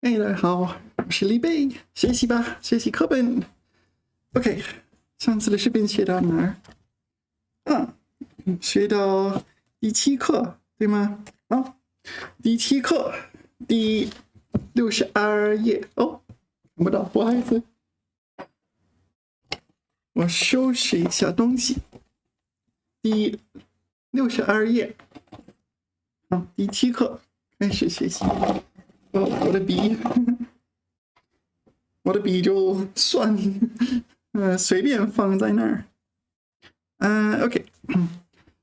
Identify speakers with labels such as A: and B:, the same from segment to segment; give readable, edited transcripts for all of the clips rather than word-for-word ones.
A: 大家好，我是李贝，学习吧，学习课本。OK， 上次的视频学到哪儿？学到第7课，对吗？好，第7课第62页哦，看不到，不好意思，我收拾一下东西。第62页，好，第7课开始学习。我的笔。我的笔就算随便放在那儿。OK，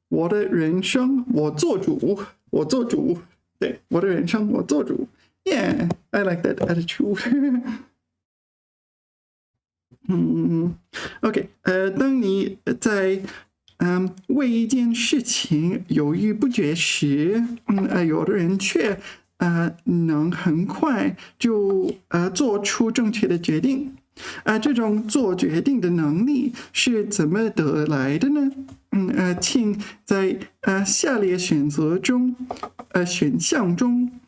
A: 我的人生我做主，我做主。对，我的人生我做主。Yeah, I like that attitude. OK， 当你在为一件事情犹豫不决时，有的人却能很快就做出正确的决定。这种做决定的能力是怎么得来的呢？请在下列选项中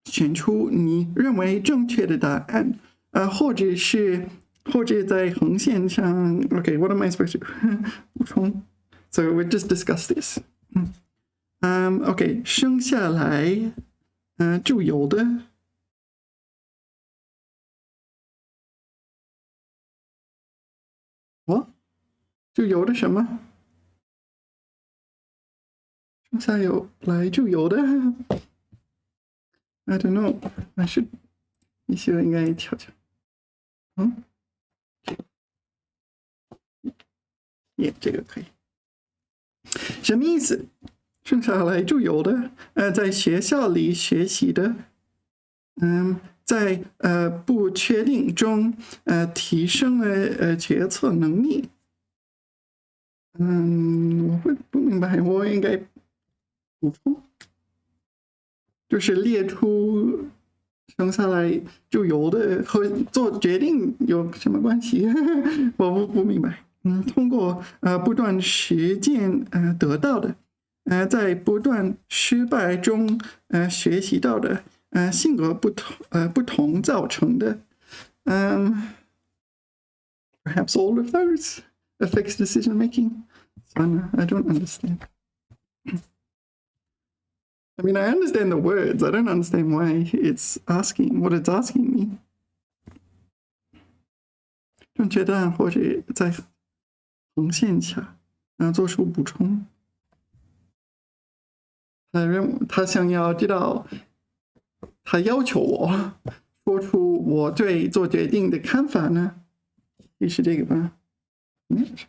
A: 选出你认为正确的答案，或者在横线上。Okay, what am I supposed to do? So we just discussed this. OK， 生下来就有的。就有的什么？生下来就有的。I don't know， 你希望应该调调。这个可以。什么意思？生下来就有的，在学校里学习的，在不确定中提升了决策能力。我会不明白，我应该补充，就是列出生下来就有的和做决定有什么关系？我不明白。通过不断实践得到的，在不断失败中学习到的，性格不同造成的，perhaps all of those affects decision making. I don't understand. I mean, I understand the words. I don't understand why it's asking what it's asking me. 正确答案或者在横线下做出补充。他想要知道，他要求我说出我对做决定的看法呢？是这个吧？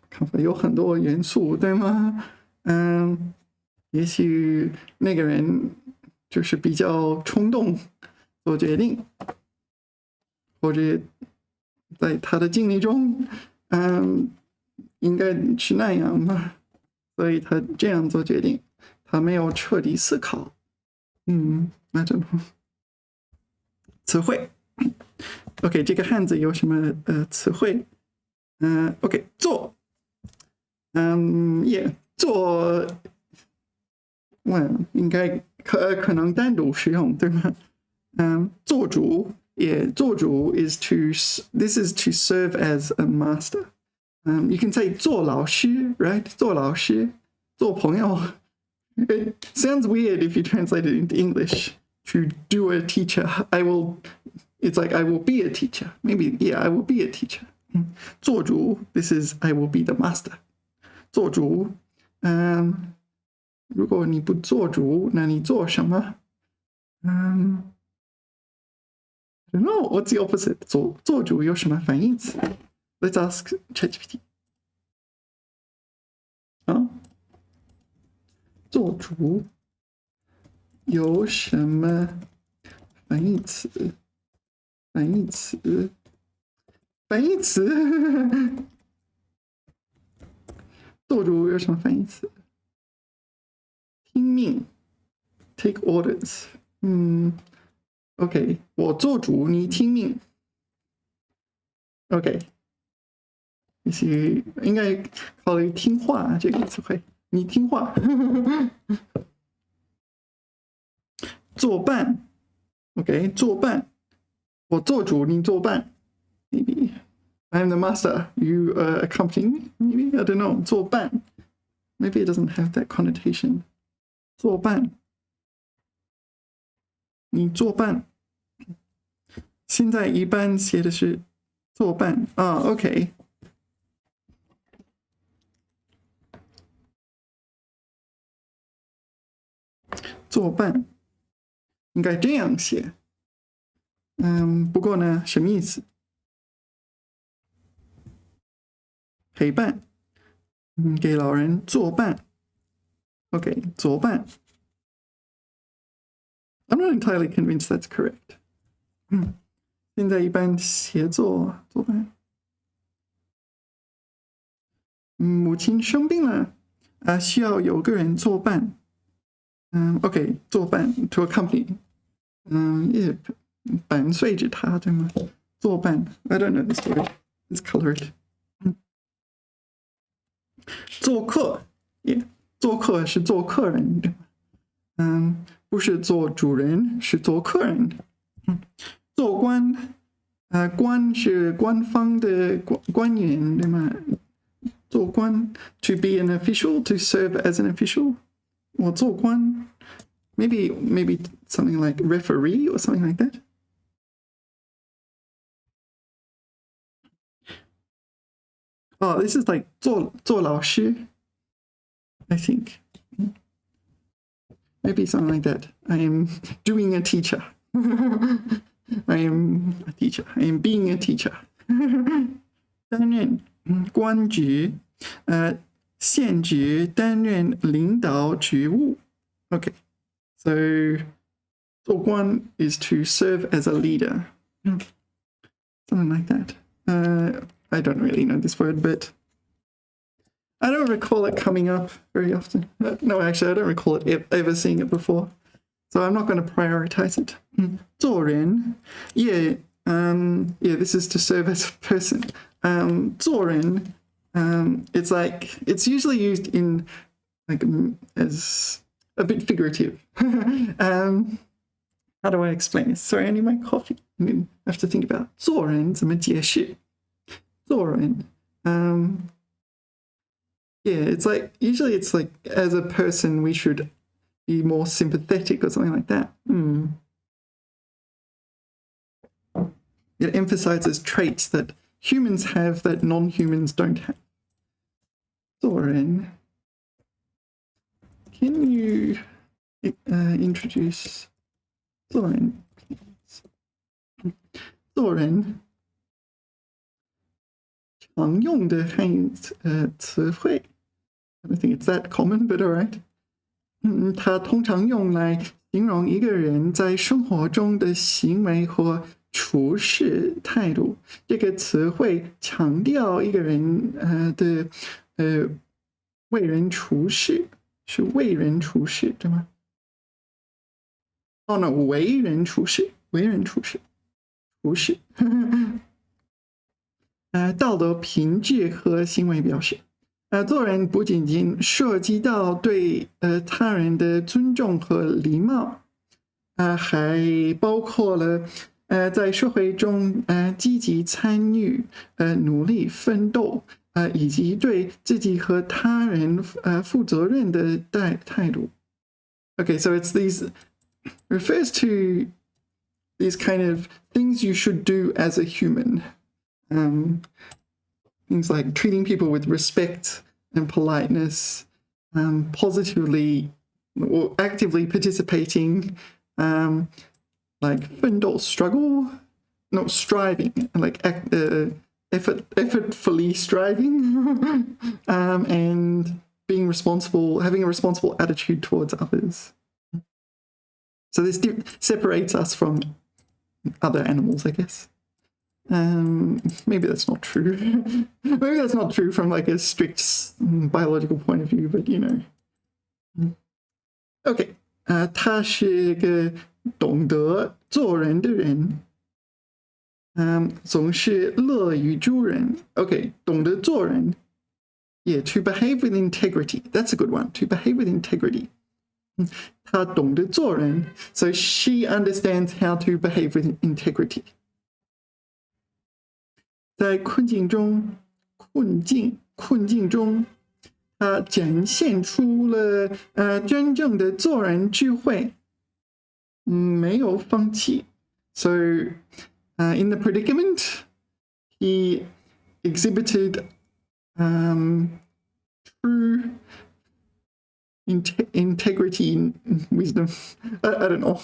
A: 看法有很多元素，对吗？也许那个人就是比较冲动做决定，或者在他的经历中，应该是那样吧，所以他这样做决定，他没有彻底思考。那种词汇。OK， 这个汉字有什么词汇？OK， 做，做，应该可能单独使用，对吗？做主做主 this is to serve as a master. You can say 做老师 right? 做老师，做朋友。It sounds weird if you translate it into English. To do a teacher, it's like I will be a teacher. Maybe, yeah, I will be a teacher. 做主 this is I will be the master. 做主，如果你不做主，那你做什么？I don't know. What's the opposite? 做主有什么反义词？ Let's ask ChatGPT. 做主有什么反义词？做主有什么反义词？听命 ，take orders。OK， 我做主，你听命。OK， 也许应该考虑听话这个词汇。你听话。作伴 ，OK， 作伴我做主，你作伴 maybe I'm the master, you accompany me, maybe, I don't know, 作伴 maybe it doesn't have that connotation. 作伴，你作伴。现在一般写的是作伴啊 ，OK。作伴应该这样写，不过呢，什么意思？陪伴，给老人作伴 ，OK， 作伴。I'm not entirely convinced that's correct. 现在一般协作作伴。母亲生病了，需要有个人作伴。OK， 作伴 to accompany， 也伴随着他，对吗？作伴 ，I don't know this word. It's colored. 做客，做客是做客人，对吗？不是做主人，是做客人。做官，官是官方的官员，对吗？做官 to be an official, to serve as an official. 我做官 maybe something like referee or something like that. Oh, this is like 做老师 I think. Maybe something like that. I am doing a teacher. I am a teacher. I am being a teacher. 担任官职，现职担任领导职务。Okay, so 做官 is to serve as a leader. Something like that. I don't really know this word, but I don't recall it coming up very often. No, actually, I don't recall it ever seeing it before. So I'm not going to prioritize it. 做人, yeah, this is to serve as a person. 做人, it's like, it's usually used in like as a bit figurative. How do I explain this? Sorry, I need my coffee. I have to think about 做人怎么解释。做人, yeah, it's like, usually it's like, as a person, we should be more sympathetic or something like that. It emphasizes traits that humans have that non-humans don't have. 做人. Can you introduce 做人, please? 做人常用的汉语词汇 I don't think it's that common, but all right. 它通常用来形容一个人在生活中的行为或处事态度。这个词汇强调一个人的为人处事，是为人处事，对吗？哦，那为人处事，为人处事，处事。道德品质和行为表示。做人不仅仅涉及到对他人的尊重和礼貌，还包括了在社会中积极参与、努力奋斗，以及对自己和他人负责任的态度。Okay, so it's these refers to these kind of things you should do as a human. Things like treating people with respect and politeness, positively or actively participating, like 奋斗 struggle, not striving, like effortfully striving, and being responsible, having a responsible attitude towards others. So this separates us from other animals, I guess. Maybe that's not true. Maybe that's not true from like a strict biological point of view, but you know. Okay, 他是个懂得做人的人，总是乐于助人。Okay, 懂得做人 Yeah, to behave with integrity. That's a good one. To behave with integrity. 她懂得做人 So she understands how to behave with integrity. 在困境中，他展现出了真正的做人智慧，没有放弃。So, in the predicament, he exhibited true integrity and wisdom. I don't know.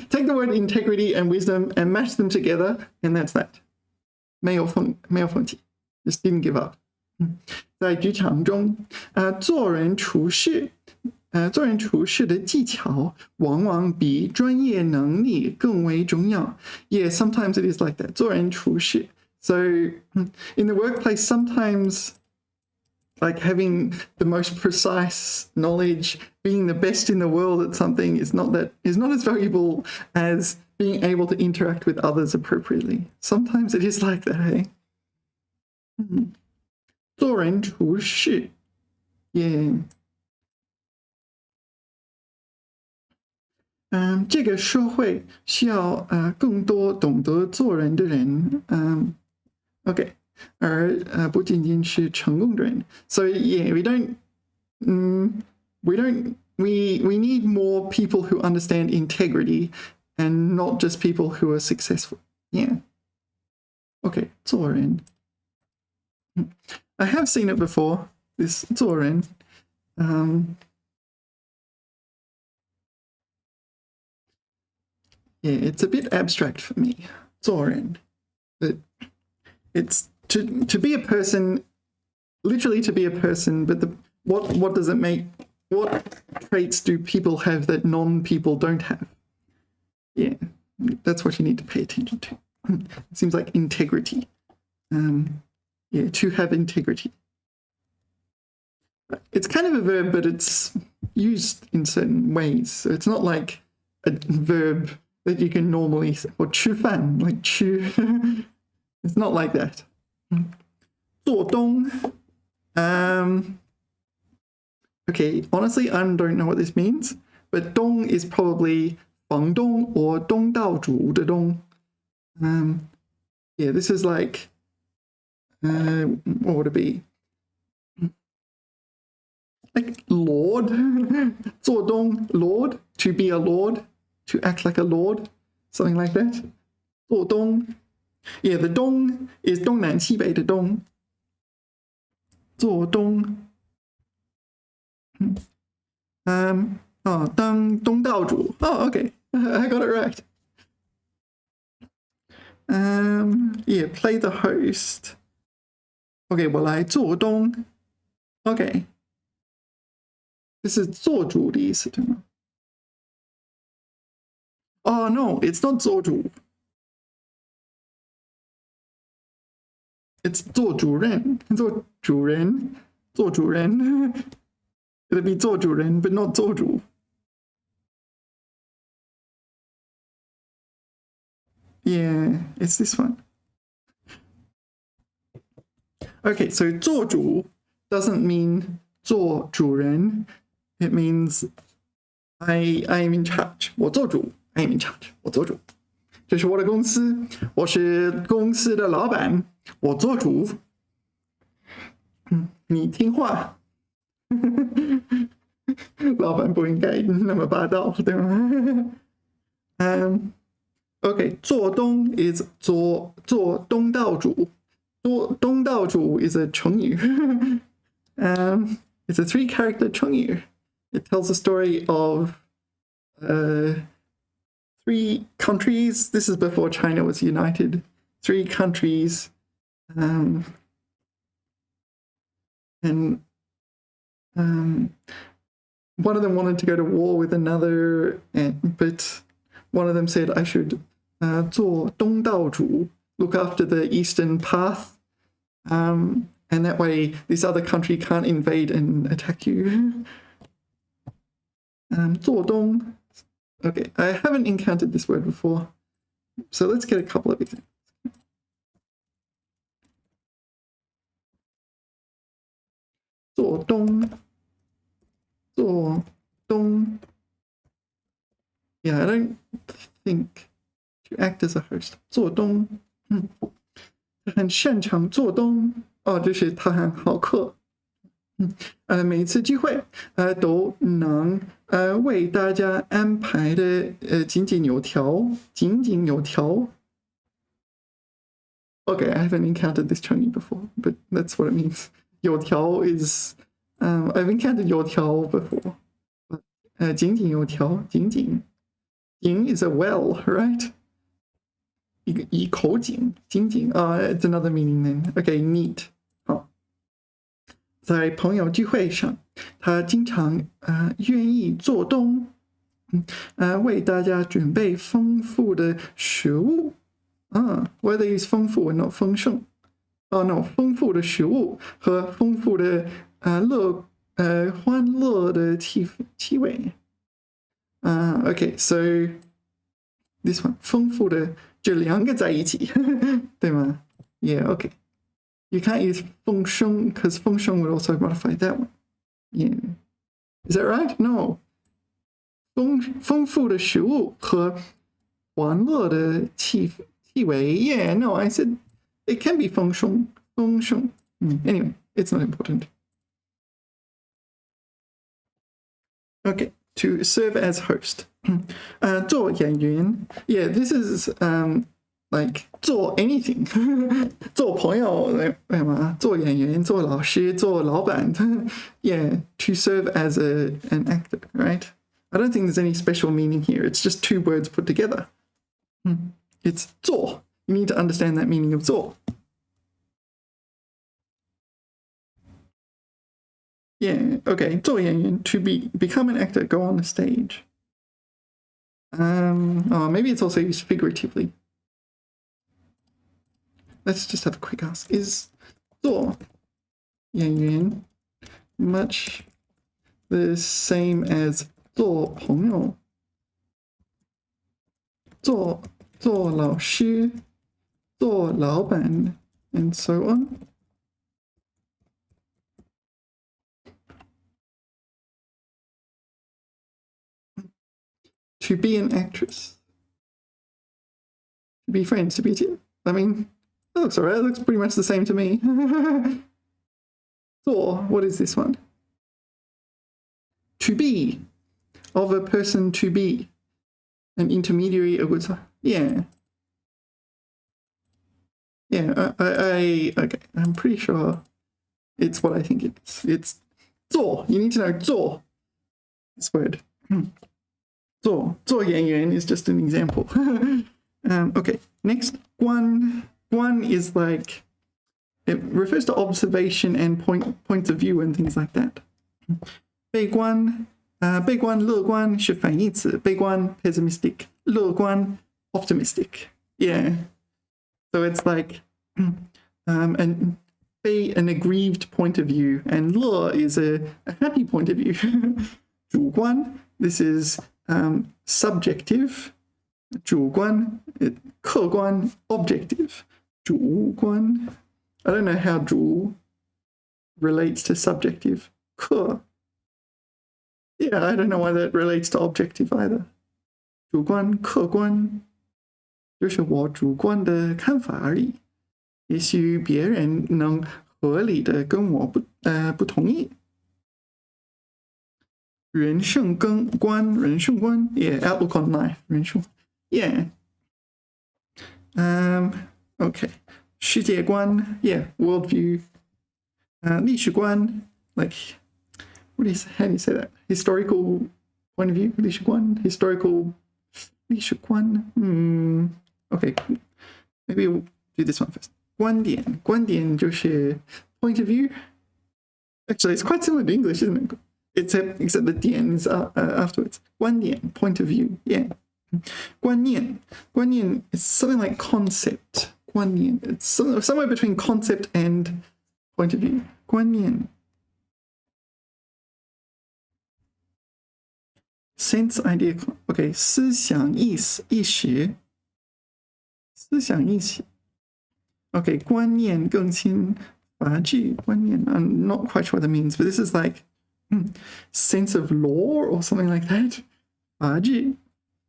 A: Take the word integrity and wisdom and match them together, and that's that. 没有放弃 just didn't give up. 在职场中，做人处事的技巧往往比专业能力更为重要。Yeah, sometimes it is like that. 做人处事. So in the workplace, sometimes like having the most precise knowledge, being the best in the world at something is not as valuable as being able to interact with others appropriately. Sometimes it is like that, hey? 做人处事 yeah. 这个社会需要更多懂得做人的人OK 而不仅仅是成功的人 So yeah, we need more people who understand integrity and not just people who are successful. Yeah. Okay, 做人 I have seen it before, this 做人 yeah, it's a bit abstract for me. 做人 but it's to be a person, literally to be a person, but what does it make? What traits do people have that non-people don't have? Yeah, that's what you need to pay attention to. It seems like integrity. Yeah, to have integrity. It's kind of a verb, but it's used in certain ways. So it's not like a verb that you can normally say, or 吃饭, like 吃. It's not like that. 做东 okay, honestly, I don't know what this means, but 东 is probably 房东 or 东道主的东. Yeah, this is like what would it be? Like lord, 做东 lord, to be a lord, to act like a lord, something like that. 做东 Yeah, the 东 is 东南西北的东。做东当东道主 Oh, okay, I got it right. Yeah, play the host. Okay, 我来做东 Okay, this is 做主的意思对吗 Oh no, it's not 做主 It's 做主任 做主人 做主人 It'll be 做主人 but not 做主 Yeah, it's this one. Okay, so 做主 doesn't mean 做主人 It means I am in charge 我做主 I am in charge 我做主这是我的公司我是公司的老板我做主你听话老板不应该那么霸道对吗Okay, 做东 is 做东道主做东道主 is a 成语It's a 3-character 成语 It tells the story of 3 countries. This is before China was united. 3 countries. And one of them wanted to go to war with another, but one of them said, I should 做东道主 look after the eastern path. And that way this other country can't invade and attack you. 做东 Okay, I haven't encountered this word before. So let's get a couple of examples. 做东 做东 Yeah, I don't think to act as a host. 做东很擅长做东哦，就是他很好客。每次聚会都能为大家安排的井井有条，井井有条。Okay, I haven't encountered this Chinese before, but that's what it means. 有条 is I've encountered 有条 before. 井井有条，井井，井 is a well, right? 一口井，井井it's another meaning then. Okay, neat. 好，在朋友聚会上，他经常愿意做东，为大家准备丰富的食物。whether it's 丰富 and not 丰盛。no， 丰富的食物和丰富的欢乐的气味。Okay, so this one 丰富的这两个在一起，对吗 ？Yeah, okay. You can't use 丰盛 because 丰盛 would also modify that one. Yeah, is that right? No. 丰富的食物和欢乐的气味。Yeah, no, I said it can be 丰盛。Anyway, it's not important. Okay, to serve as host. 做演员 Yeah, this is like 做 anything. 做朋友对吗？做演员，做老师，做老板。Yeah, to serve as an actor, right? I don't think there's any special meaning here. It's just two words put together. It's 做. You need to understand that meaning of 做. Yeah, okay. 做演员 to become an actor, go on the stage. Maybe it's also used figuratively. Let's just have a quick ask. Is 做演员 much the same as 做朋友？做老师，做老板 and so on. To be an actress. To be friends, to be I mean, that looks alright. It looks pretty much the same to me. So, what is this one? To be. Of a person to be. An intermediary, a good... Yeah. Yeah, okay. I'm pretty sure it's what I think it is. It's 做. You need to know 做. This word. 做演员 is just an example. Okay, next. 观 is like, it refers to observation and points of view and things like that. 悲观乐观是反义词。悲观 pessimistic, 乐观 optimistic. Yeah. So it's like an aggrieved point of view, and 乐 is a happy point of view. 主观 this is subjective. 主观客观 objective. 主观 I don't know how 主 relates to subjective. 客 Yeah, I don't know why that relates to objective either. 主观客观就是我主观的看法而已，也许别人能合理的跟我不同意。人生观 yeah, outlook on life 人生 yeah. Okay, 世界观 yeah, worldview. 历史观 like how do you say that? Historical point of view 历史观 historical 历史观 Okay, maybe we'll do this one first. 观点就是 point of view. Actually, it's quite similar to English, isn't it? Except the 点 is afterwards. 观点 point of view, yeah. 观念 is something like concept. 观念 it's somewhere between concept and point of view. 观念 sense idea. Okay, 思想意识 思想意识 Okay, 观念更新法治观念 I'm not quite sure what that means, but this is like sense of law or something like that. 法治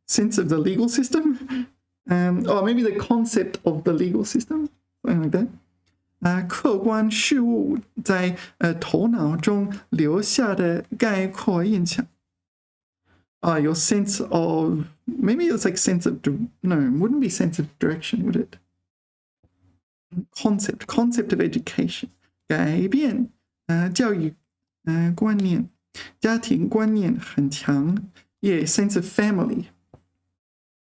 A: sense of the legal system. Or maybe the concept of the legal system. something like that. 客观事物在头脑中留下的概括印象。Your sense of, maybe it's like sense of, no, it wouldn't be sense of direction, would it? Concept of education. 改变教育观念，家庭观念很强。Yeah, sense of family.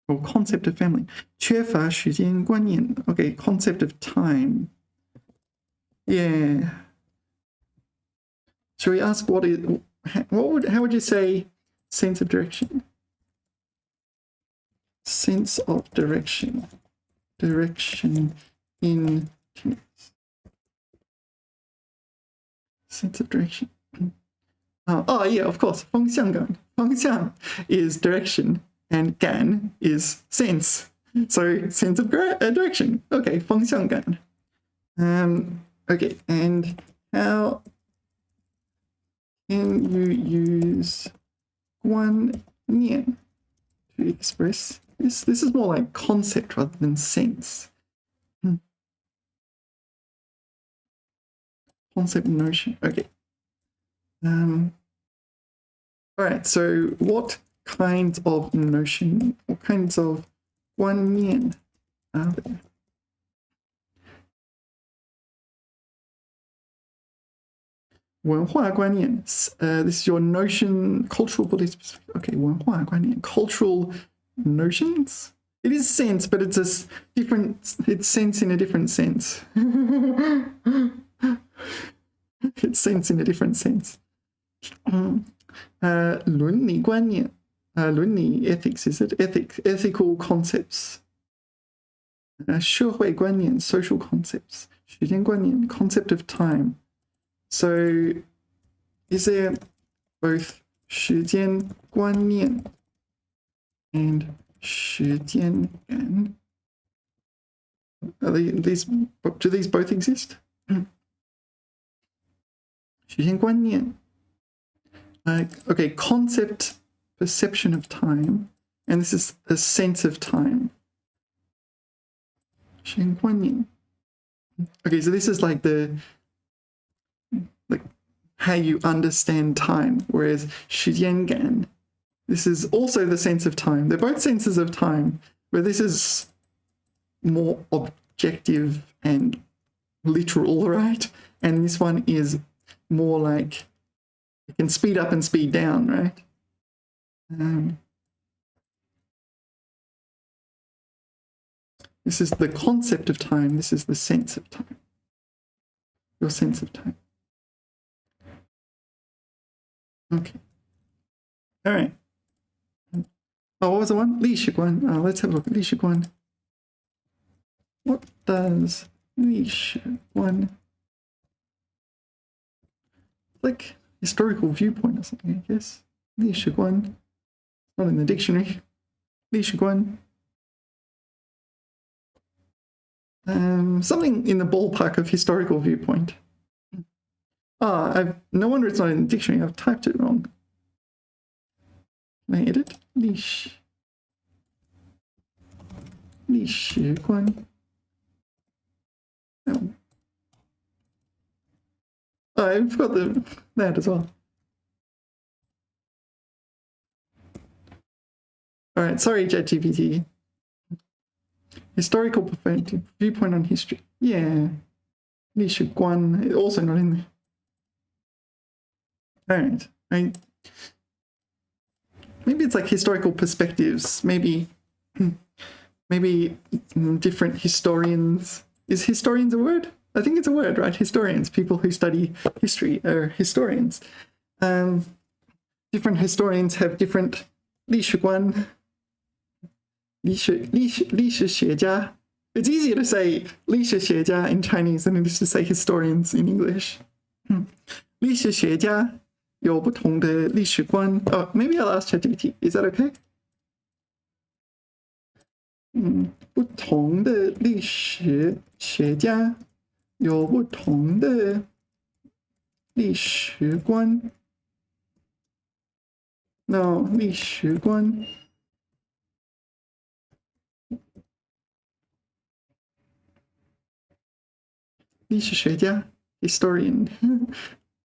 A: Or concept of family. 缺乏时间观念。Okay, concept of time. Yeah. Shall we ask how would you say sense of direction? Sense of direction. Direction in Chinese. Sense of direction. Oh yeah, of course. 方向感. 方向 is direction and 感 is sense. So sense of direction. Okay, 方向感. Okay, and how can you use 观念 to express this? This is more like concept rather than sense. Concept notion. Okay. All right. So, what kinds of notion, what kinds of 观念 are there? "文化观念, this is your notion, cultural beliefs. Okay, 文化观念, cultural notions. It is sense, but it's it's sense in a different sense. It's sense in a different sense. 伦理观念, 伦理 ethics, is it? Ethical concepts. 社会观念 social concepts. 时间观念 concept of time. So, is there both 时间观念 and 时间感? Do these both exist? 时间观念. Okay, concept, perception of time, and this is a sense of time. 时间观念. Okay, so this is like how you understand time, whereas 时间感, this is also the sense of time. They're both senses of time, but this is more objective and literal, right? And this one is more like it can speed up and speed down, right? This is the concept of time. This is the sense of time. Your sense of time. Okay. All right. Oh, what was the one? 历史观. Let's have a look at 历史观. What does 历史观? Like historical viewpoint or something, I guess. 历史观. Not in the dictionary. 历史观. Something in the ballpark of historical viewpoint. No wonder it's not in the dictionary. I've typed it wrong. Can I edit? 历史观. Oh. I forgot that as well. All right, sorry, ChatGPT. Historical perspective, viewpoint on history. Yeah. 历史观, also not in there. All right. Maybe it's like historical perspectives. Maybe different historians. Is historians a word? I think it's a word, right? Historians, people who study history are historians. Different historians have different 历史观. 历史学家. It's easier to say 历史学家 in Chinese than it is to say historians in English. 历史学家有不同的历史观. Oh, maybe I'll ask ChatGPT. Is that okay? 不同的历史学家有不同的历史观. No, 历史观.历史学家 historian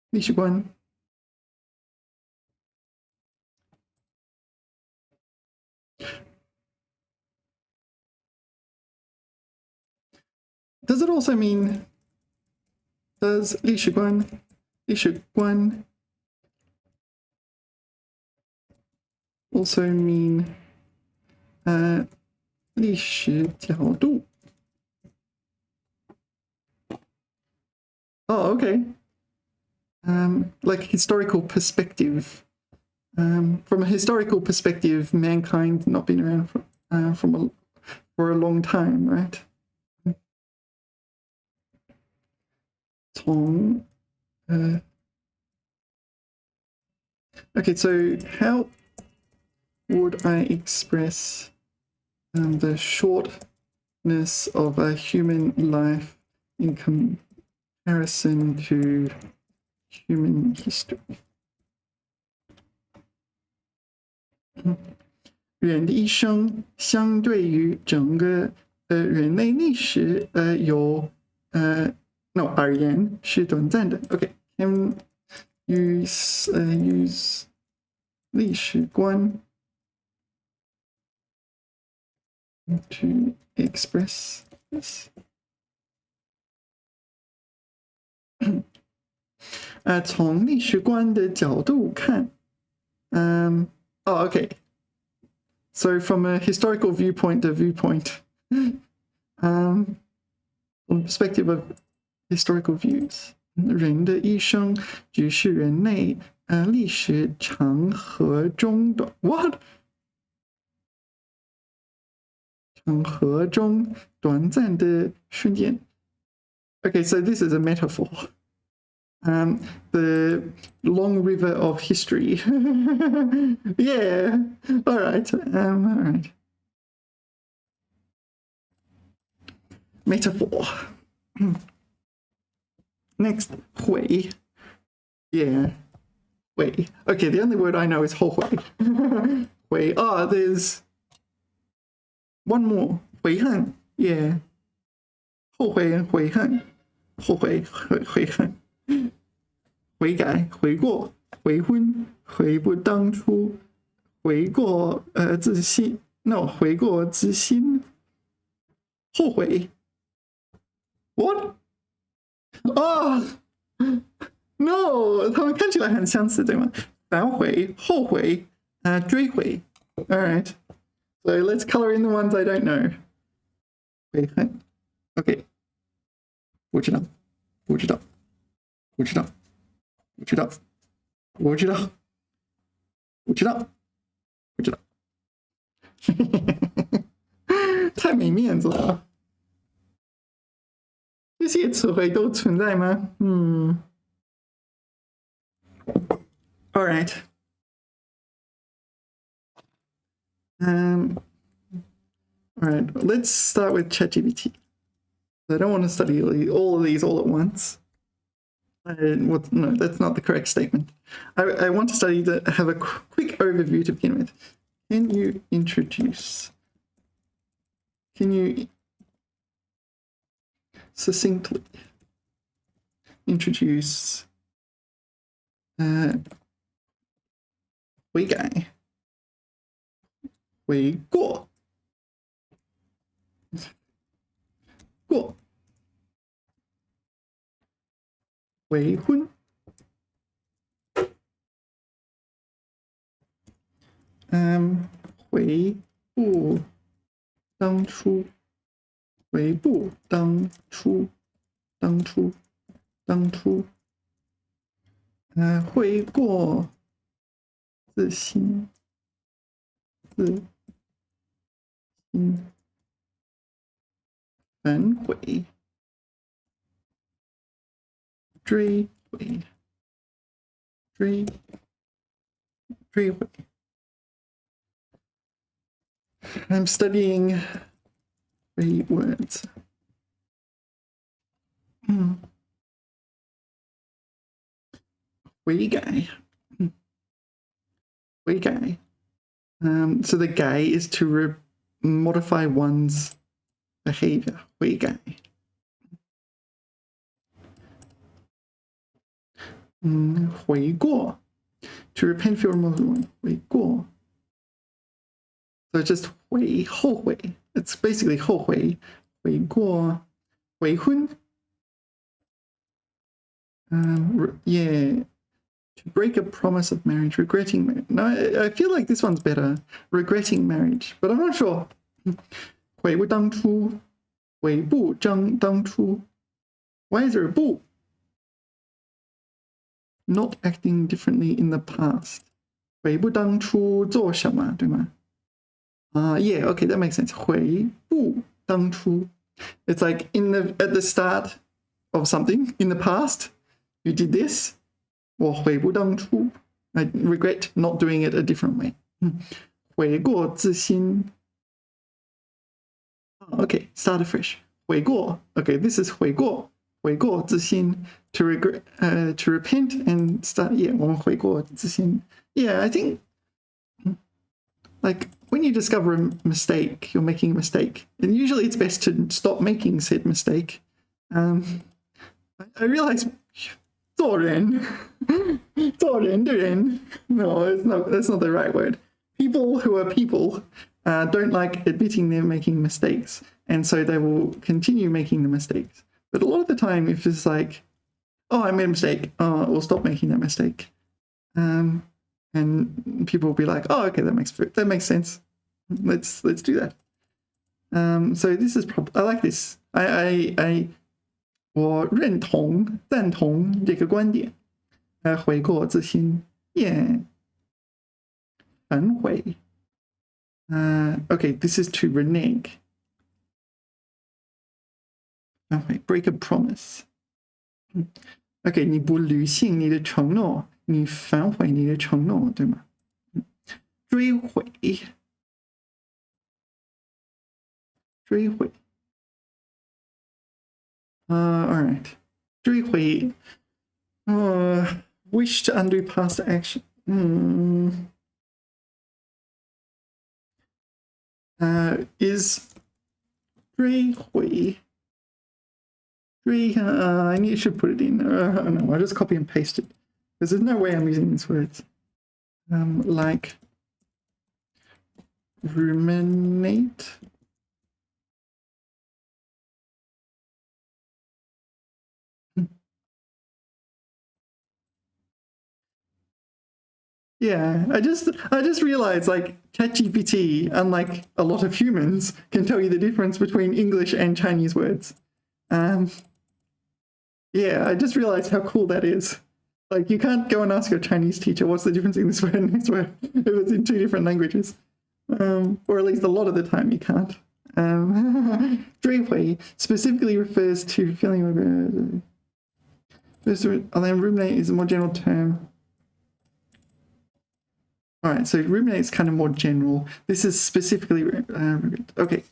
A: 历史官。Does it also mean, does 历史官also mean 历史角度 Oh, okay. Like historical perspective. From a historical perspective, mankind not been around for a long time, right? 从 Okay, so how would I express the shortness of a human life in comparison to human history? 人的一生相对于整个人类历史而言是短暂的。Okay, can use 历史观 to express this. 从历史观的角度看okay. So from a historical viewpoint, from the perspective of historical views, 人的一生只是人类历史长河中的 what? 长河中短暂的瞬间。Okay, so this is a metaphor. The long river of history. Yeah. All right. All right. Metaphor. Next, 悔. Yeah. 悔. Okay, the only word I know is 后悔. 悔. Oh, there's one more. 悔恨. Yeah. 后悔悔恨. 后悔悔恨. 悔改悔过悔婚悔不当初悔过自新 no 悔过自新后悔 what oh no 他们看起来很相似对吗反悔后悔追悔 alright so let's color in the ones I don't know 悔恨 okay 不知道不知道不知道不知道，我知道，我知道，我知道，太没面子了。这些词汇都存在吗？All right. All right. Let's start with ChatGPT. I don't want to study all of these all at once. No, that's not the correct statement. I want to have a quick overview to begin with. Can you succinctly introduce 悔改悔过过悔婚悔不当初悔不当初悔过自新反悔追悔I'm studying 8 words. 悔改 悔改 so the 改 is to modify one's behavior 悔改悔过 to repent for remorse 悔过 so it's just 后悔 it's basically 后悔悔过悔婚 yeah to break a promise of marriage regretting marriage no I feel like this one's better regretting marriage but I'm not sure 悔不当初悔不当初 why is there a 不 not acting differently in the past 悔不当初做什么对吗yeah okay that makes sense 悔不当初 it's like at the start of something in the past you did this 我悔不当初 I regret not doing it a different way 悔过自新 okay start afresh 悔过 okay this is 悔过自新 to regret to repent and start yeah 我们悔过自新 yeah I think like when you discover a mistake you're making a mistake and usually it's best to stop making said mistake I realize 做人的人 no that's not the right word people who are people don't like admitting they're making mistakes and so they will continue making the mistakes but a lot of the time if it's like oh I made a mistake we'll stop making that mistake and people will be like oh okay that makes sense let's do that so this is I like this I 我认同赞同这个观点悔过自新 yeah 反悔okay this is to renege okay break a promise okay 你不履行你的承诺你反悔你的承诺对吗追悔all right 追悔wish to undo past action is 追悔I should put it in no I'll just copy and paste it because there's no way I'm using these words like ruminate yeah I just realized like ChatGPT unlike a lot of humans can tell you the difference between English and Chinese words yeah I just realized how cool that is like you can't go and ask your Chinese teacher what's the difference in this word and this word if it's in two different languages or at least a lot of the time you can't 追悔 specifically refers to feeling ruminate is a more general term all right so ruminate is kind of more general this is specifically okay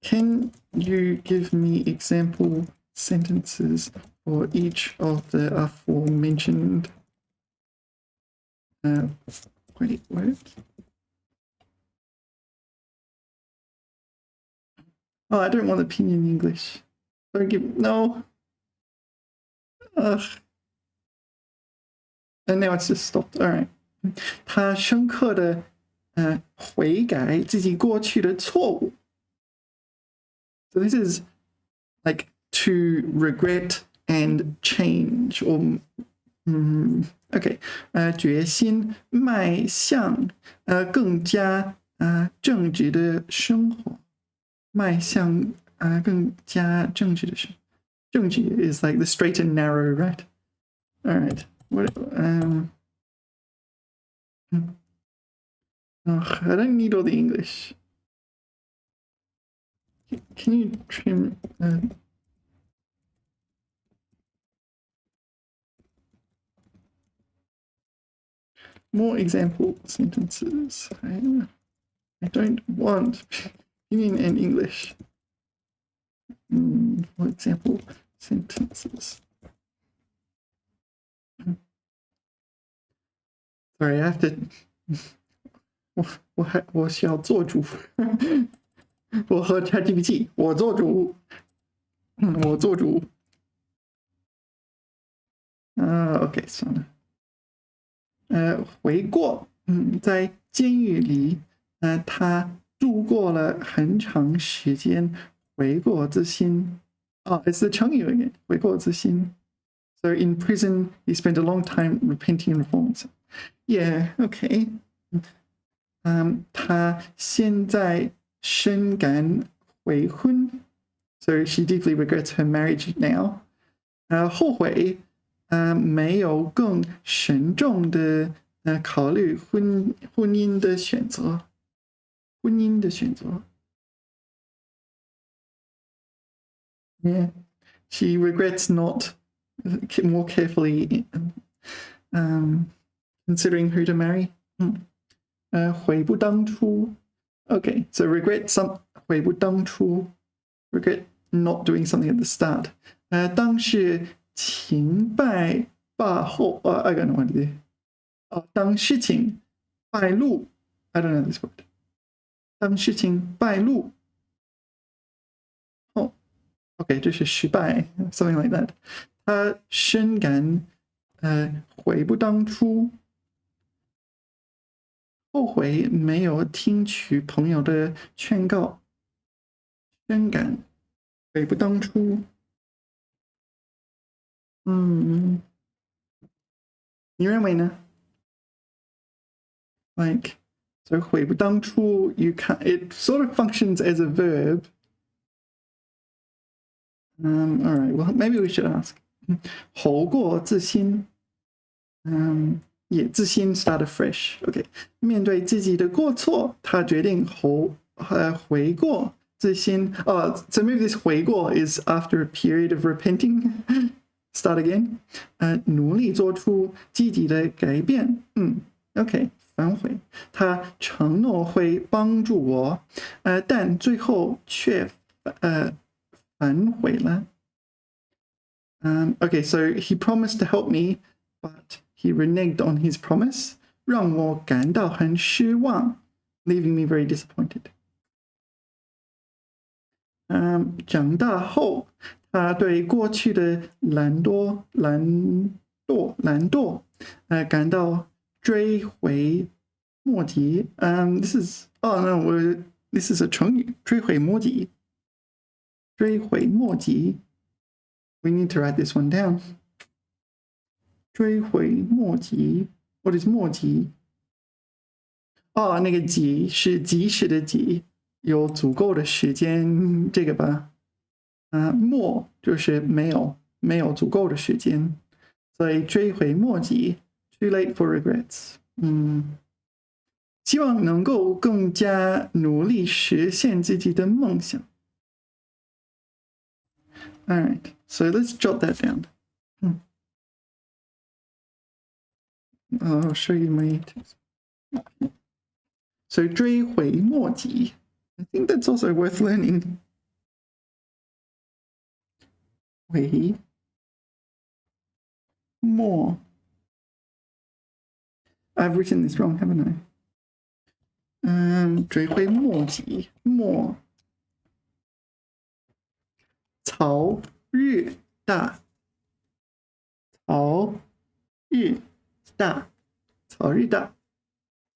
A: can you give me example sentences for each of the aforementioned wait what oh I don't want the pinyin in English don't give no and now it's just stopped all right 他深刻的悔改自己过去的错误 so this is like to regret and change or okay 决心迈向更加正直的生活迈向更加正直的生活正直 is like the straight and narrow right all right what I don't need all the English can you trim more example sentences I don't want Pinyin and English for example sentences sorry I have to 我想做主我和 ChatGPT 我做主 OK 算了。回过，在监狱里，他度过了很长时间，悔过自新。It's the 成语 again， 悔过自新。So in prison, he spent a long time repenting and reforming. Yeah, OK. 他现在深感悔婚 ，so she deeply regrets her marriage now. 后悔，没有更慎重的考虑婚姻的选择，婚姻的选择。Yeah, she regrets not more carefully considering who to marry. 悔不当初。Okay, so regret some 悔不当初 regret not doing something at the start. 当是情败罢后I don't know what it is. 当事情败露 I don't know this word. 当事情败露OK 这是失败 something like that. 他深感悔不当初，后悔没有听取朋友的劝告，深感悔不当初。你认为呢 ？Like, so 悔不当初 you can it sort of functions as a verb. All right, well maybe we should ask. 后过自新，也自新 start afresh. OK， 面对自己的过错，他决定悔过自新。So maybe this 悔过 is after a period of repenting. Start again. 努力做出积极的改变。OK， 反悔。他承诺会帮助我，但最后却反悔了。Okay, so he promised to help me, but he reneged on his promise, 让我感到很失望 leaving me very disappointed. 长大后，他对过去的懒惰感到追悔莫及。This is this is a 成语，追悔莫及。追悔莫及。We need to write this one down. 追悔莫及 What is 莫及？那个及是及时的及，有足够的时间，这个吧。莫就是没有足够的时间，所以追悔莫及 ，too late for regrets。希望能够更加努力实现自己的梦想。All right, so let's jot that down. I'll show you my text. So 追悔莫及 I think that's also worth learning. 悔莫 I've written this wrong, haven't I? 追悔莫及莫曹日大曹日大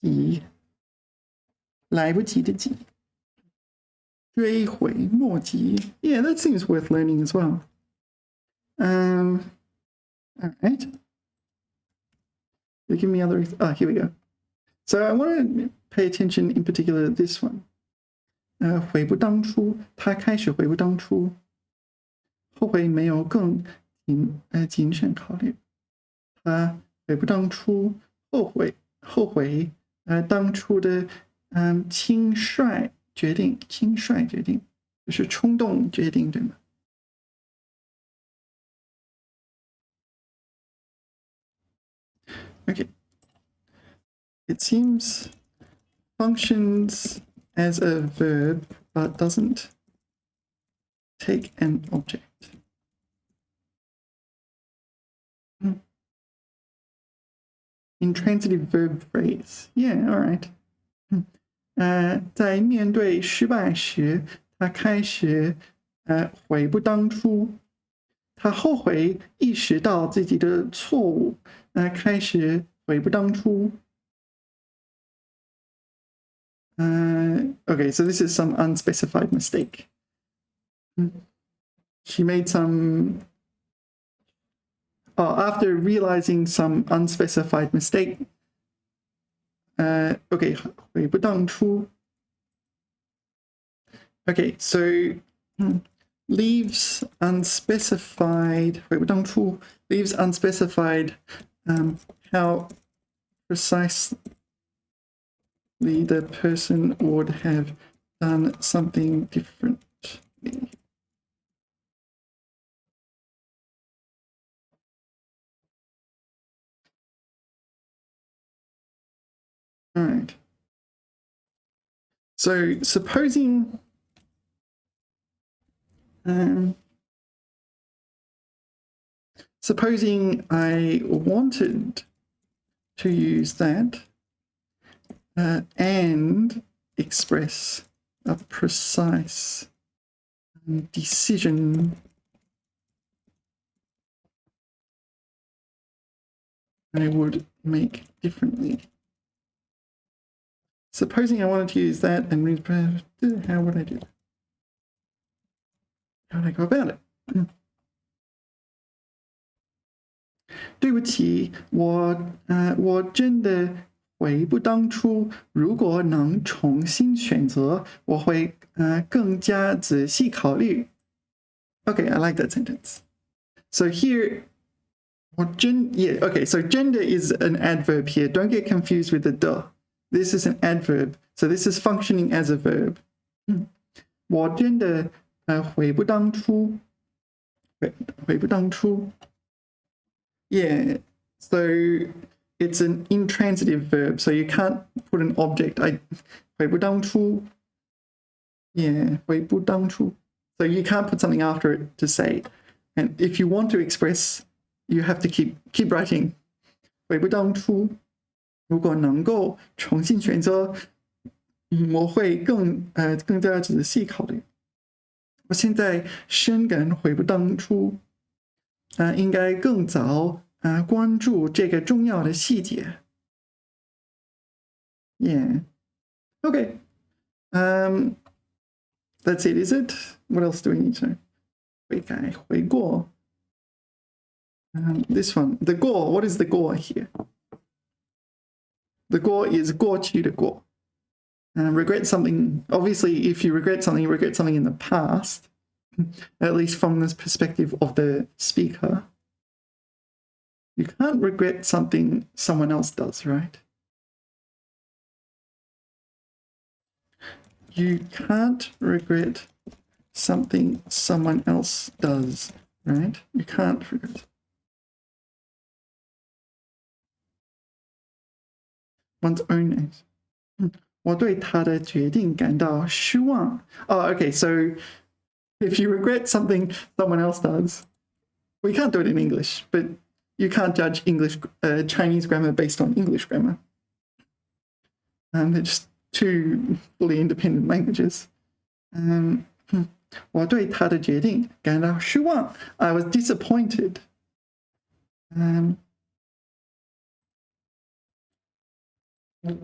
A: 及来不及的及追悔莫及 Yeah, that seems worth learning as well. All right. Give me other. Here we go. So I want to pay attention in particular to this one. 悔不当初，他开始悔不当初，后悔没有更谨慎考虑。他悔不当初，后悔当初的轻率决定就是冲动决定，对吗？Okay. It seems functions as a verb but doesn't take an object. Intransitive verb phrase. Yeah, all right. 在面对失败时，他开始悔不当初。他后悔意识到自己的错误，开始悔不当初。Okay, so this is some unspecified mistake. She made some. After realizing some unspecified mistake. Okay, 悔不当初. Okay, so leaves unspecified. 悔不当初 leaves unspecified. How precisely the person would have done something differently. All right. So supposing supposing I wanted to use that and express a precise decision, I would make differently. Supposing I wanted to use that and how would I do that? How would I go about it? 对不起，我真的悔不当初。如果能重新选择，我会更加仔细考虑。Okay, I like that sentence. So here, okay, so gender is an adverb here. Don't get confused with the de. This is an adverb, so this is functioning as a verb. 我真的悔不当初，悔不当初。Yeah, so it's an intransitive verb, so you can't put an object. 悔不当初. Yeah, 悔不当初. So you can't put something after it to say. And if you want to express, you have to keep writing. 悔不当初，如果能够重新选择，我会更加仔细考虑。我现在深感悔不当初，应该更早关注这个重要的细节。Yeah. Okay. That's it, is it? What else do we need to know? 悔改，悔过。This one, the 过. What is the 过 here? The 过 is 过去的过. Regret something. Obviously, if you regret something in the past, at least from this perspective of the speaker. You can't regret something someone else does, right? You can't regret something someone else does, right? You can't regret. One's own names. 我对他的决定感到失望. Oh, okay, so if you regret something someone else does, we can't do it in English, but you can't judge Chinese grammar based on English grammar. They're just two fully independent languages. 我对他的决定感到失望. I was disappointed.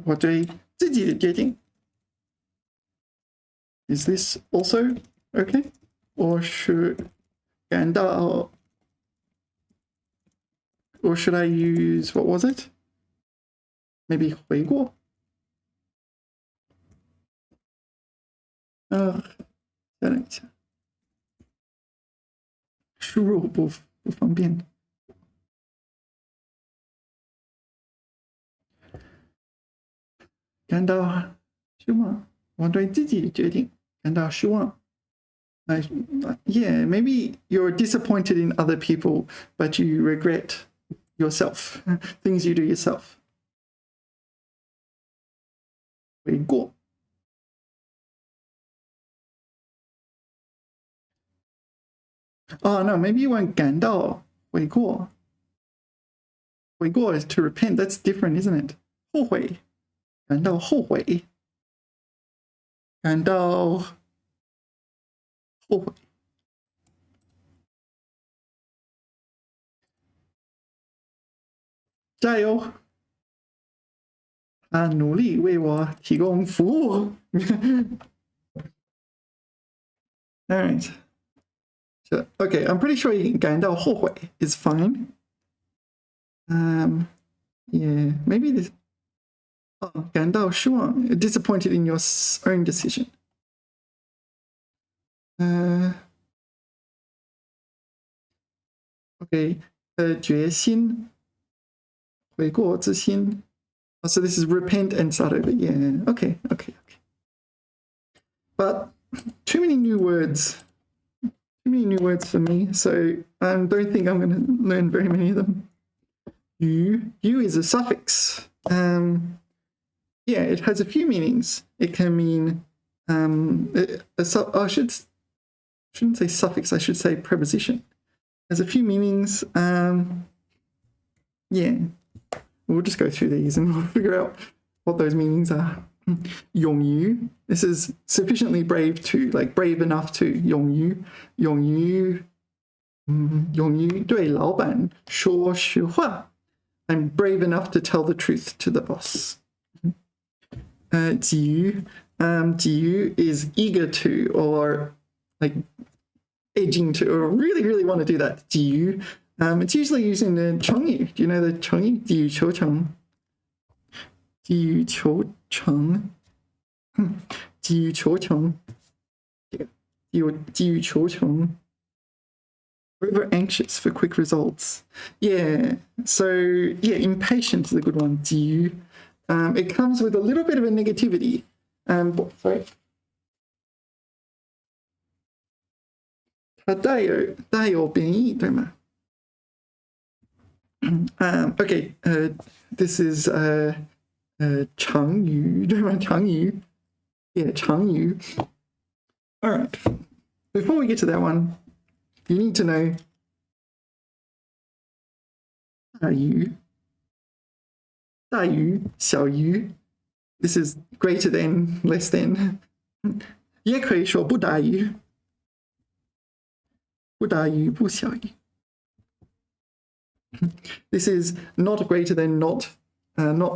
A: 我对自己的决定. Is this also okay? Or should I use, what was it? Maybe 回过? 再等一下，输入不方便。感到失望，我对自己的决定感到失望。Yeah, maybe you're disappointed in other people, but you regret yourself, things you do yourself. 悔过。Oh no, maybe you won't 感到悔过。悔过 is to repent. That's different, isn't it? 后悔，感到后悔，感到后悔。加油！他努力为我提供服务。All right. So, okay, I'm pretty sure 感到后悔 is fine. Yeah, maybe this. 感到失望 disappointed in your own decision. Okay, 决心悔过自新。So this is repent and start over. Yeah, okay. But too many new words for me, so I don't think I'm going to learn very many of them. You is a suffix. Yeah, it has a few meanings. It can mean I shouldn't say suffix. I should say preposition. There's a few meanings. Yeah, we'll just go through these and we'll figure out what those meanings are. 勇于, this is sufficiently brave to, like brave enough to. 勇于对老板说实话. I'm brave enough to tell the truth to the boss. 急于is eager to, or like edging to, or really want to do that. 急于, it's usually used in the 成语. Do you know the 成语? 急于求成. 急于求成. 急于求成. 急于求成. Over anxious for quick results. Yeah, so yeah, impatient is a good one. 急于. It comes with a little bit of a negativity. Sorry. 它带有贬义，对吗？ Okay, this is 长语，对吗？长语. Yeah, 长语. All right. Before we get to that one, you need to know 大于小于. This is greater than, less than. 也可以说不大于不小于. This is not greater than, not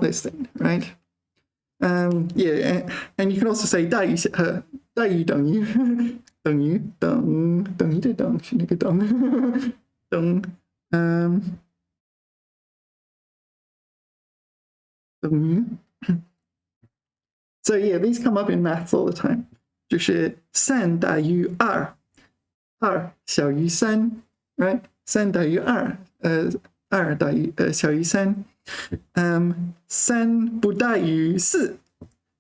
A: less than, right? Yeah, and you can also say 大于等于等于的等是那个等等等于. So yeah, these come up in maths all the time. 就是3大于2 2小于3, right? 3大于2 2大于小于3. 3不大于4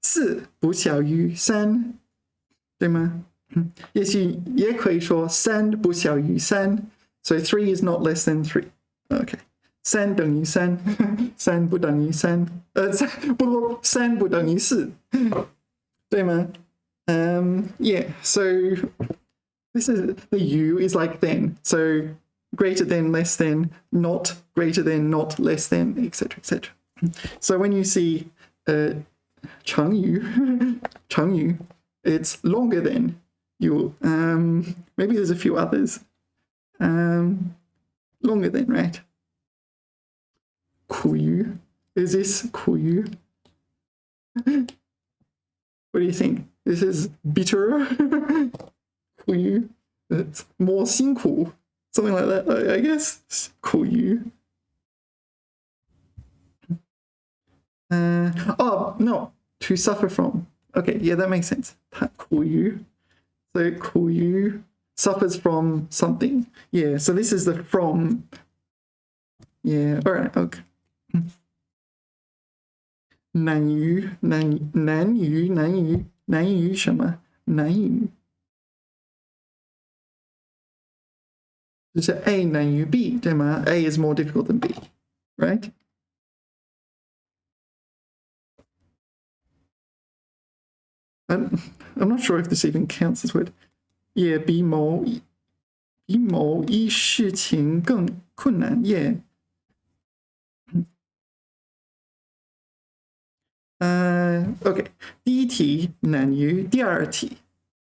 A: 4不小于3, 对吗？也可以说3不小于3, so 3 is not less than 3. Okay. 3等于3 3不等于3 3不等于4, 对吗？ Yeah, so this is the U is like then, so greater than, less than, not greater than, not less than, etc. So when you see 长语, it's longer than. You maybe there's a few others. Longer than, right? 苦于, is this 苦于? What do you think? This is bitterer. 苦于, it's more 辛苦, something like that, I guess. 苦于. Oh no, to suffer from. Okay, yeah, that makes sense. 苦于. So 苦于 suffers from something. Yeah, so this is the from. Yeah, all right, okay. 难于什么？难于就是 A 难于 B, 对吗？ A is more difficult than B, right? I'm not sure if this even counts as word. Yeah, 比某一事情更困难. Yeah. Okay. 第一题难于第二题.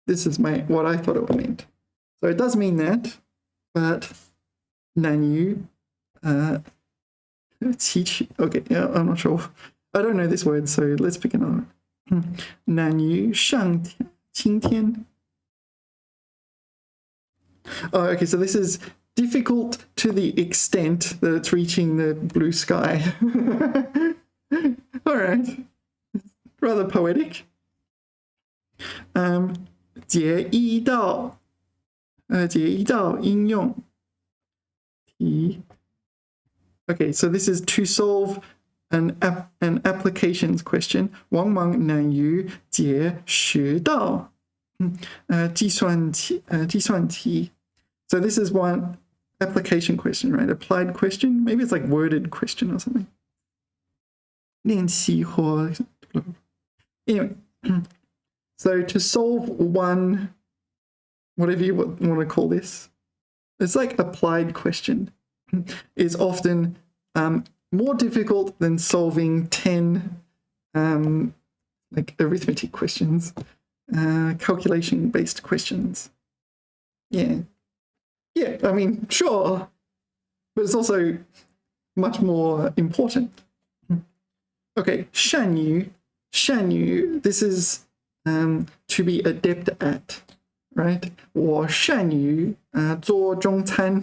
A: This is what I thought it meant. So it does mean that, but 难于 Okay, yeah, I'm not sure. I don't know this word, so let's pick another one. 男女上青天. Oh, okay, so this is difficult to the extent that it's reaching the blue sky. All right, rather poetic. 解一道应用题. Okay, so this is to solve an applications question. 王莽难于解10道计算题. So this is one application question, right? Applied question. Maybe it's like worded question or something. 练习或 Anyway, so to solve one, whatever you want to call this, it's like applied question, is often more difficult than solving 10 like arithmetic questions, calculation-based questions. Yeah, I mean, sure, but it's also much more important. Okay, 善于, this is to be adept at, right? 我善于做中餐.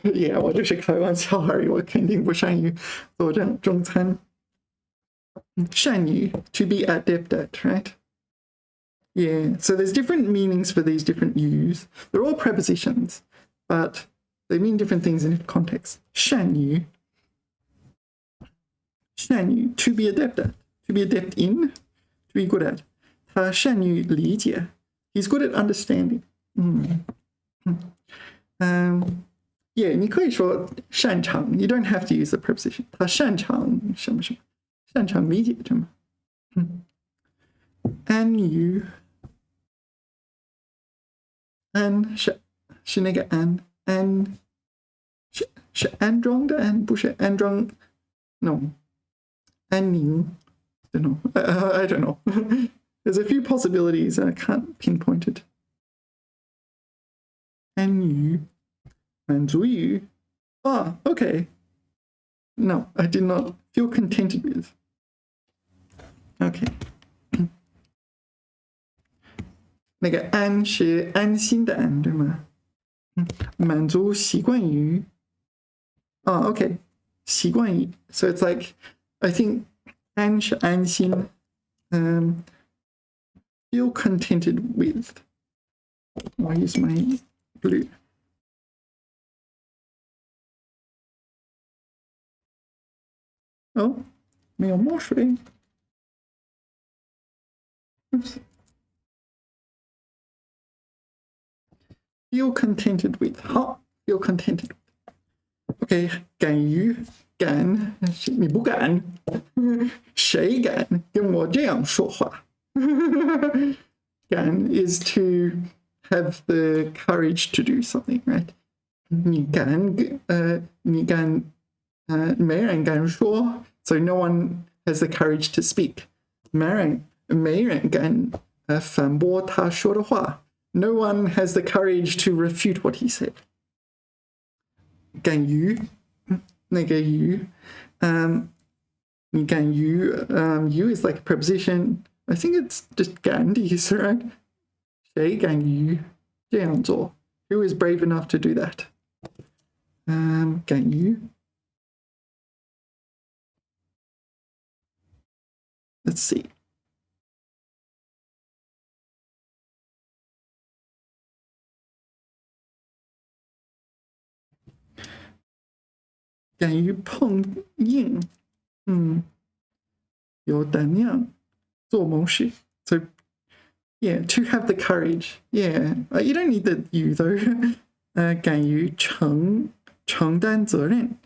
A: Yeah, 我就是开玩笑而已，我肯定不善于做中餐。善于 to be adept at, right? Yeah, so there's different meanings for these different yous. They're all prepositions, but they mean different things in different contexts. 善于 to be adept at, to be adept in, to be good at. 他善于理解 he's good at understanding. Yeah, 你可以说擅长 you don't have to use the preposition. 他擅长什么什么，擅长理解什么。安于安是那个安是安装的安，不是安装 no 安宁 I don't know. I don't know. There's a few possibilities. I can't pinpoint it. 安于满足于 okay. No, I did not feel contented with. Okay. 那个安是安心的安，对吗？满足习惯于 okay. 习惯于 so it's like I think 安是安心 feel contented with. I'll use my glue. Oh, 没有墨水。Oops. Feel contented with. 好 feel contented with. Okay, 敢于敢你不敢谁敢跟我这样说话 敢 is to have the courage to do something, right? 你敢没人敢说 so no one has the courage to speak. 没人敢反驳他说的话 no one has the courage to refute what he said. 敢于那个于你敢于you is like a preposition. I think it's just 敢的意思 right? 谁敢于这样做 who is brave enough to do that? 敢于 let's see. 敢于碰硬有胆量做某事 so yeah to have the courage yeah you don't need the you though 敢于承担责任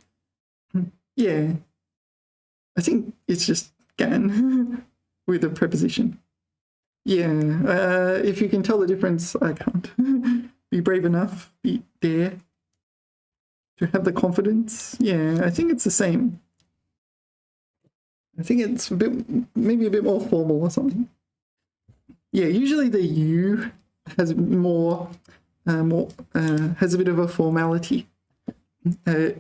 A: yeah I think it's just 敢 with a preposition yeah if you can tell the difference I can't be brave enough be dare to have the confidence yeah I think it's the same I think it's maybe a bit more formal or something yeah usually the you has more has a bit of a formality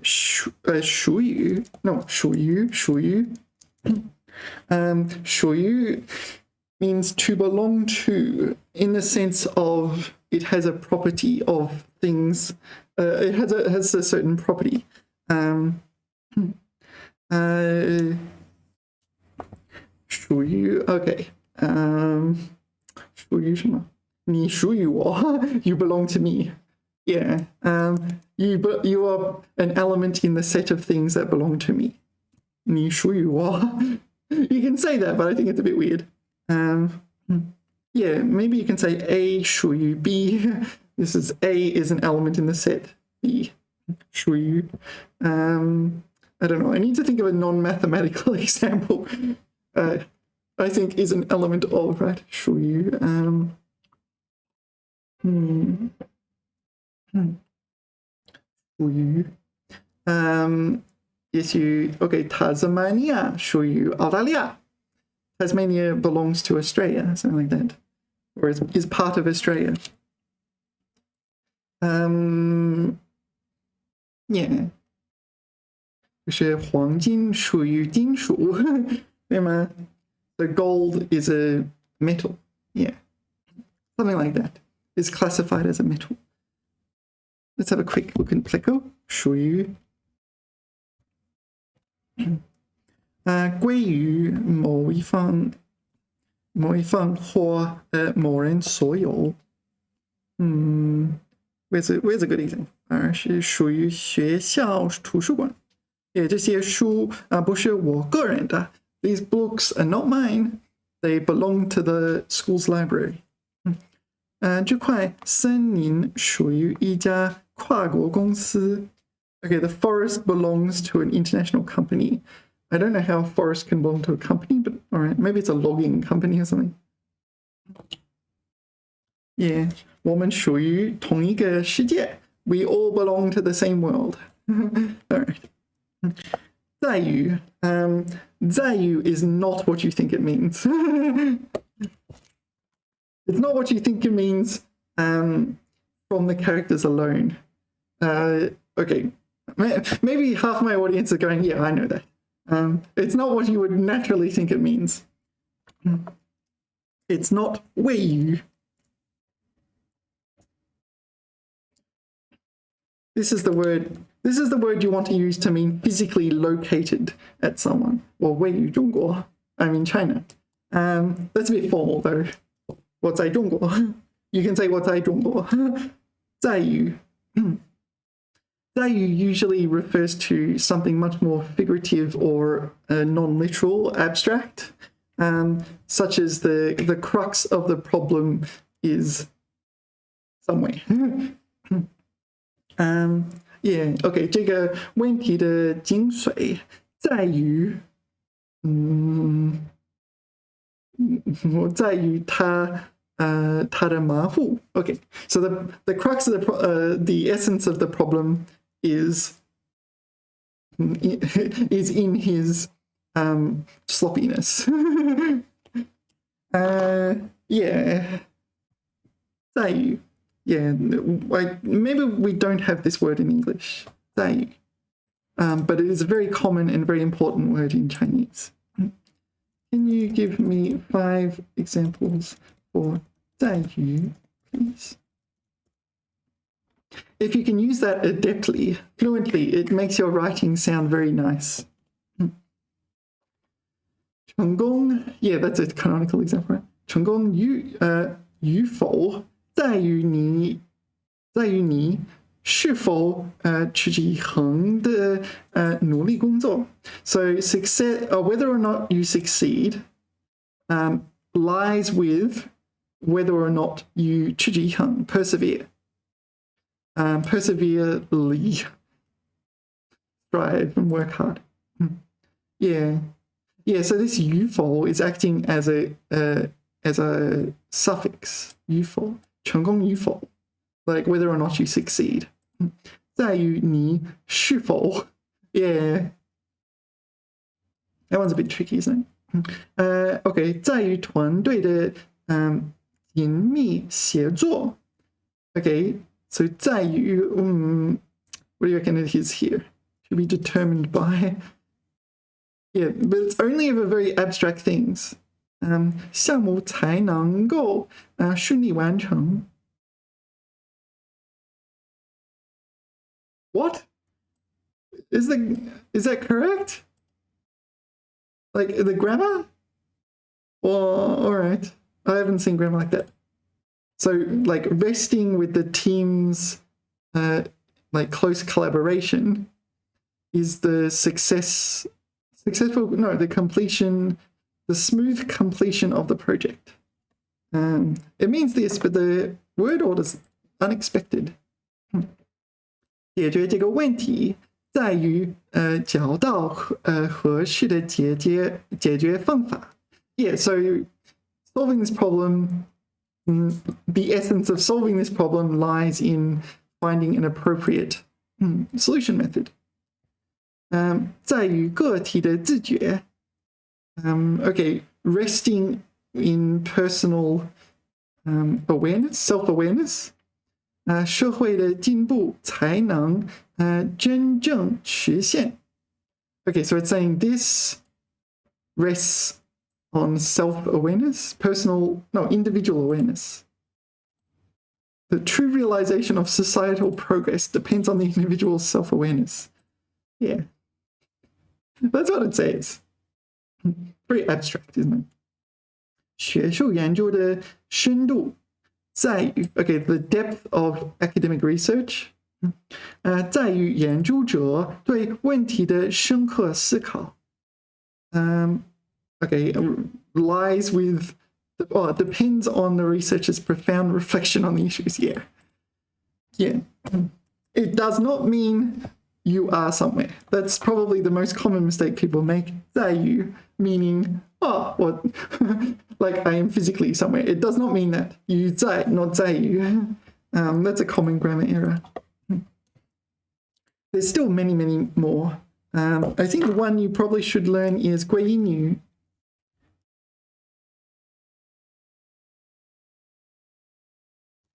A: 属于 no 属于 属于 means to belong to in the sense of it has a property of things. It has a certain property. 属于 okay. 属于什么？你属于我 You belong to me. Yeah. You are an element in the set of things that belong to me. 你属于我 You can say that, but I think it's a bit weird. Yeah, maybe you can say A 属于 B. This is A is an element in the set B. 属于 I don't know. I need to think of a non-mathematical example. I think is an element of, right? 属于属于也许 okay, Tasmania 属于澳大利亚 Tasmania belongs to Australia, something like that, or is part of Australia. Yeah. 就是黄金属于金属对吗 The gold is a metal. Yeah. Something like that is classified as a metal. Let's have a quick look in Pleco. 属于归于某一方或某人所有。Where's a good example? 是属于学校图书馆。这些书不是我个人的。These books are not mine. They belong to the school's library. 这块森林属于一家跨国公司。Okay, the forest belongs to an international company. I don't know how forest can belong to a company, but all right, maybe it's a logging company or something. Yeah, 我们属于同一个世界. We all belong to the same world. All right. 在于 is not what you think it means. It's not what you think it means from the characters alone. Okay, maybe half my audience are going, yeah, I know that. It's not what you would naturally think it means. It's not 位于. This is the word you want to use to mean physically located at someone. Well, 位于中国, I mean China. That's a bit formal though. 我在中国. You can say 我在中国. 在于. 在于 usually refers to something much more figurative or non-literal, abstract, such as the crux of the problem is somewhere. Yeah, okay, 这个问题的精髓在于在于它的马虎. Okay, so the crux of the essence of the problem is in his sloppiness. Yeah, 在于. Yeah, maybe we don't have this word in English, 在于, but it is a very common and very important word in Chinese. Can you give me 5 examples for 在于, please? If you can use that adeptly, fluently, it makes your writing sound very nice. 成功, yeah, that's a canonical example, right? 成功与否在于你是否持之以恒的努力工作. So success, whether or not you succeed, lies with whether or not you 持之以恒 persevere. Perseverely strive and work hard. Yeah. So this 与否 is acting as a suffix. 与否成功与否 like whether or not you succeed. 在于你是否 yeah. That one's a bit tricky, isn't it? Okay, 在于团队的紧密协作. Okay, so 在于 What do you reckon it is here? Should be determined by. Yeah, but it's only over very abstract things. 项目才能够顺利完成。What? Is that correct? Like the grammar? Well, all right. I haven't seen grammar like that. So like resting with the team's like close collaboration is the the smooth completion of the project. It means this, but the word order is unexpected. 解决这个问题在于找到合适的解决方法。Yeah, so solving this problem, the essence of solving this problem lies in finding an appropriate solution method. 在于个体的自觉。Okay, resting in personal awareness, self-awareness. 社会的进步才能真正实现。Okay, so it's saying this rests on self-awareness, individual awareness. The true realization of societal progress depends on the individual's self-awareness. Yeah, that's what it says. Very abstract, isn't it? 学术研究的深度在于 the depth of academic research 在于研究者对问题的深刻思考。Lies with it depends on the researcher's profound reflection on the issues. Yeah. It does not mean you are somewhere. That's probably the most common mistake people make. 在于 meaning what like I am physically somewhere. It does not mean that. 于在 not 在于. That's a common grammar error. There's still many more. I think the one you probably should learn is 归因语.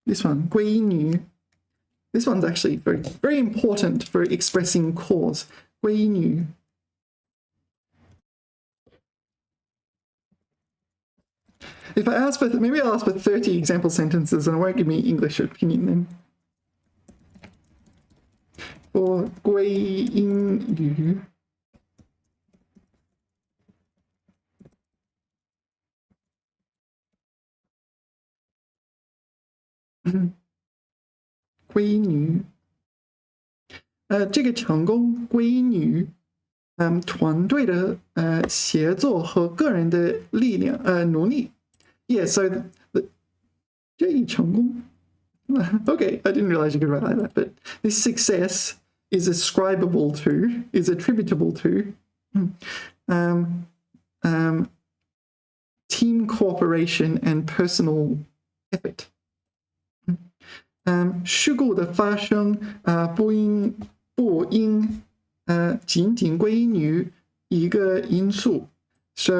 A: This one, 归因语. This one's actually very important for expressing cause. 归因语. If I ask maybe I'll ask for 30 example sentences and it won't give me English opinion then. For 归因语. Mm-hmm. 归因于这个成功归因于团队的协作和个人的力量努力。Yeah, so这一成功 Okay, I didn't realize you could write like that, but this success is attributable to team cooperation and personal effort. 事故的发生不应仅仅归因于一个因素。So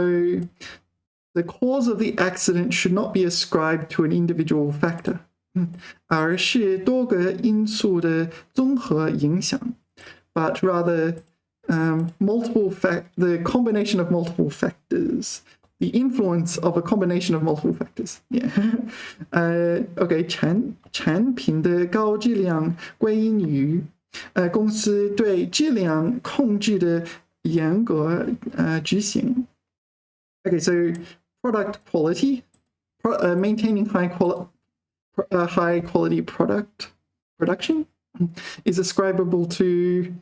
A: the cause of the accident should not be ascribed to an individual factor. 而是多个因素的综合影响 but rather the combination of multiple factors. The influence of a combination of multiple factors. Yeah. Okay, 产品的高质量归因于公司对质量控制的严格执行。Okay, so product quality, maintaining high quality production is ascribable to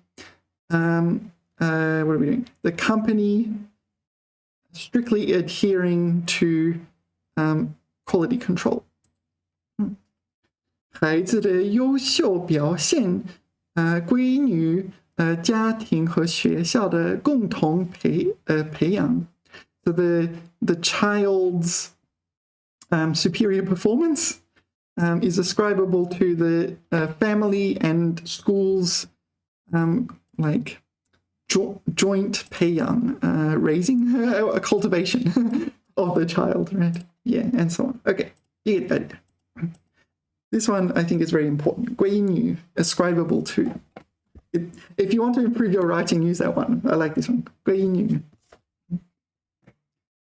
A: what are we doing? The company strictly adhering to quality control. 孩子的优秀表现归因于家庭和学校的共同培养。So the child's superior performance is ascribable to the family and schools like joint 培养 raising a cultivation of the child, right? Yeah, and so on. Okay, you get that. This one I think is very important. 归因于 ascribable to. If you want to improve your writing, use that one. I like this one. 归因语.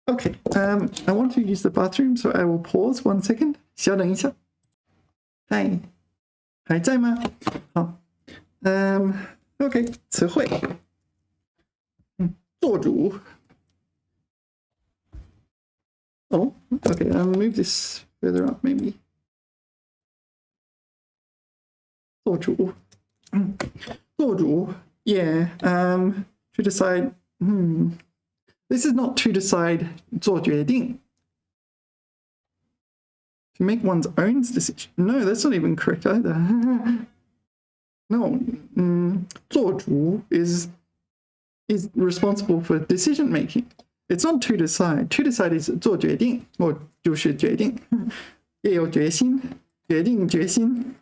A: Okay, I want to use the bathroom, so I will pause 1 second. 稍等一下. Hi. 还在吗? 好. Okay, 词汇. 做主. Oh, okay, I'll move this further up maybe. 做主. 做主. Yeah, to decide, This is not to decide 做决定. To make one's own decision. No, that's not even correct either. No, 做主 is responsible for decision making. It's not to decide. To decide is 做决定, or 就是决定. 也有决心, 决定决心,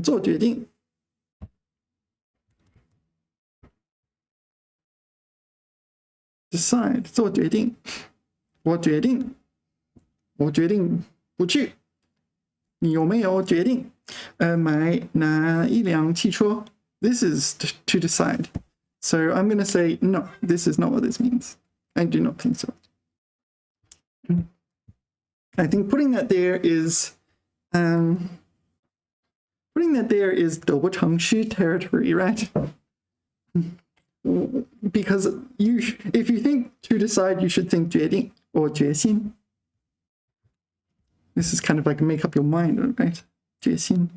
A: 做决定. Decide 做决定. 我决定不去. 你有没有决定买哪一辆汽车? This is to decide. So I'm going to say, no, this is not what this means. I do not think so. I think putting that there is 得不偿失 territory, right? Because if you think to decide, you should think 决定 or 决心. This is kind of like make up your mind, right? 决心.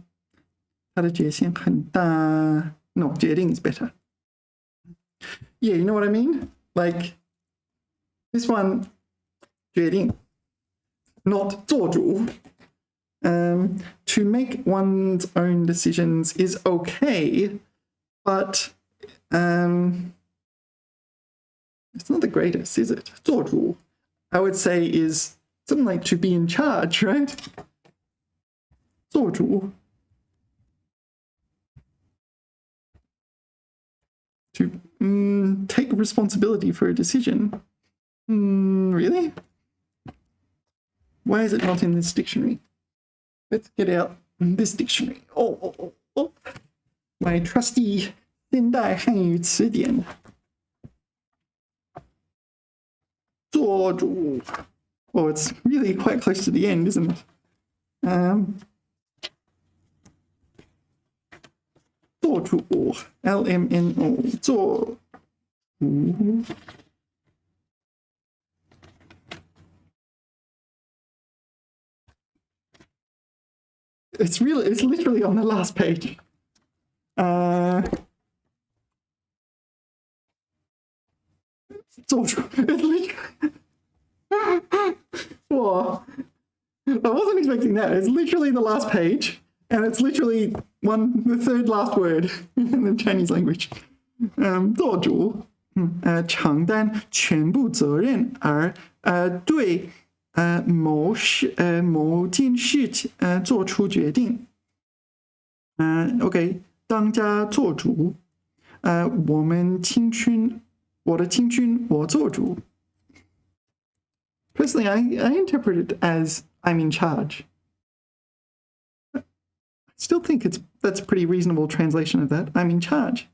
A: 他的决心很大. No, 决定 is better. Yeah, you know what I mean? Like, this one, 决定, not 做主. To make one's own decisions is okay, but it's not the greatest, is it? 做主, I would say, is something like to be in charge, right? 做主. To take responsibility for a decision. Really? Why is it not in this dictionary? Let's get out this dictionary. Oh. My trusty 现代汉语词典. 做主. Oh, it's really quite close to the end, isn't it? 做主. LMNO. 做主. It's literally on the last page. It's literally. Whoa. I wasn't expecting that. It's literally the last page, and it's literally the third last word in the Chinese language. 做主, 承担全部责任而对某件事情做出决定. OK, 当家做主. 我的青春我做主. Personally, I interpret it as I'm in charge. I still think that's a pretty reasonable translation of that. I'm in charge.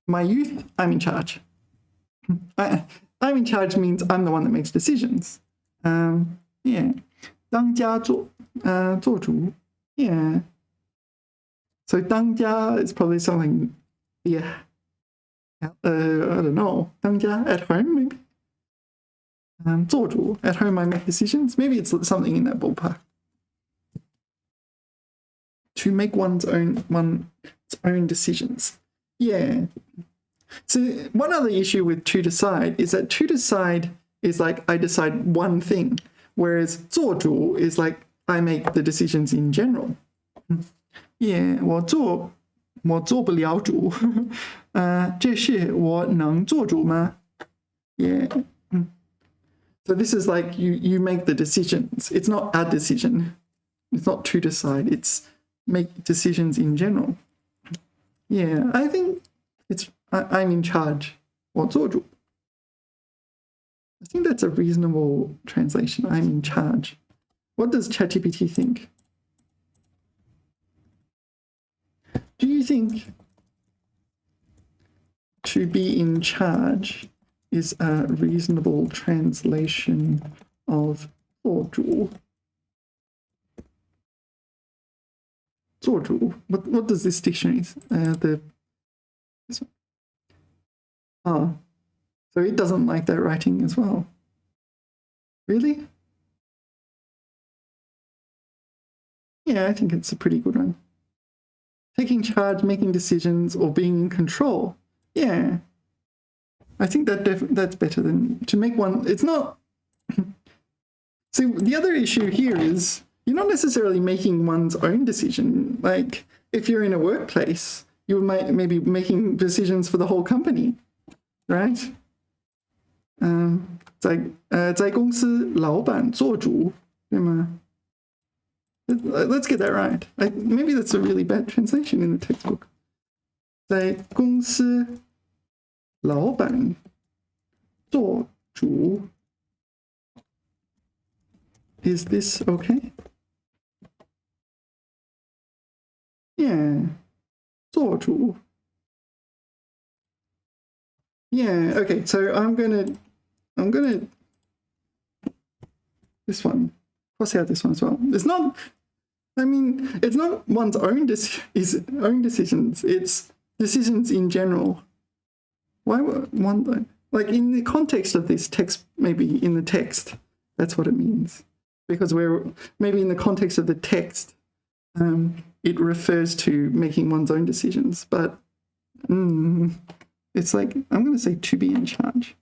A: My youth, I'm in charge. I'm in charge means I'm the one that makes decisions. Yeah. 当家做主. Yeah. So 当家 is probably something, yeah. I don't know. 当家 at home maybe. 做主 at home I make decisions. Maybe it's something in that ballpark. To make one's own decisions. Yeah. So one other issue with to decide is that to decide is like I decide one thing, whereas 做主 is like I make the decisions in general. Yeah, 我做不了主. 这事我能做主吗? Yeah. So this is like you make the decisions. It's not a decision. It's not to decide. It's make decisions in general. Yeah, I think I'm in charge. 我做主. I think that's a reasonable translation. I'm in charge. What does ChatGPT think? Do you think to be in charge is a reasonable translation of 做主. 做主. What does this dictionary? This one. Oh, so it doesn't like that writing as well. Really? Yeah, I think it's a pretty good one. Taking charge, making decisions, or being in control. Yeah. I think that's better than to make one. It's not. See, the other issue here is you're not necessarily making one's own decision. Like if you're in a workplace, you might maybe making decisions for the whole company, right? 在公司老板做主，对吗? Let's get that right. Maybe that's a really bad translation in the textbook. 在公司老板做主. Is this okay? Yeah. 做主. Yeah, okay, so I'm gonna this one. Cross out this one as well. It's not, I mean, it's not one's own decisions, it's decisions in general. Why would one, like in the context of this text, maybe in the text, that's what it means. Because we're, maybe in the context of the text, it refers to making one's own decisions, but it's like, I'm going to say to be in charge.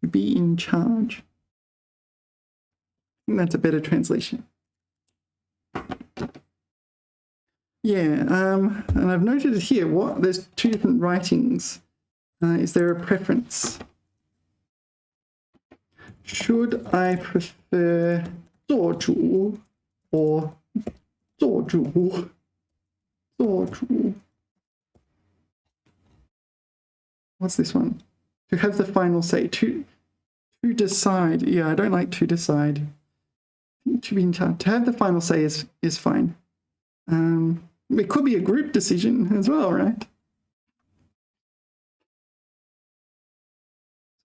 A: To be in charge. I think that's a better translation. Yeah, and I've noted it here. There's two different writings. Is there a preference? Should I prefer 做主 or 做主? 做主. What's this one? To have the final say. To decide. Yeah, I don't like to decide. To be in charge. To have the final say is fine. It could be a group decision as well, right?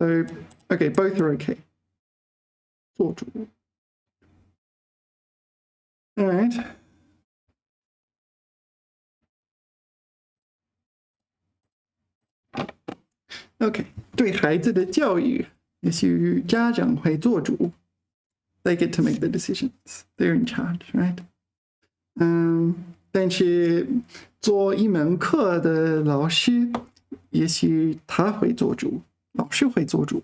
A: So, okay, both are okay. 做主. All right. Okay, 对孩子的教育也许家长会做主. They get to make the decisions. They're in charge, right? 但是做一门课的老师，也许他会做主，老师会做主。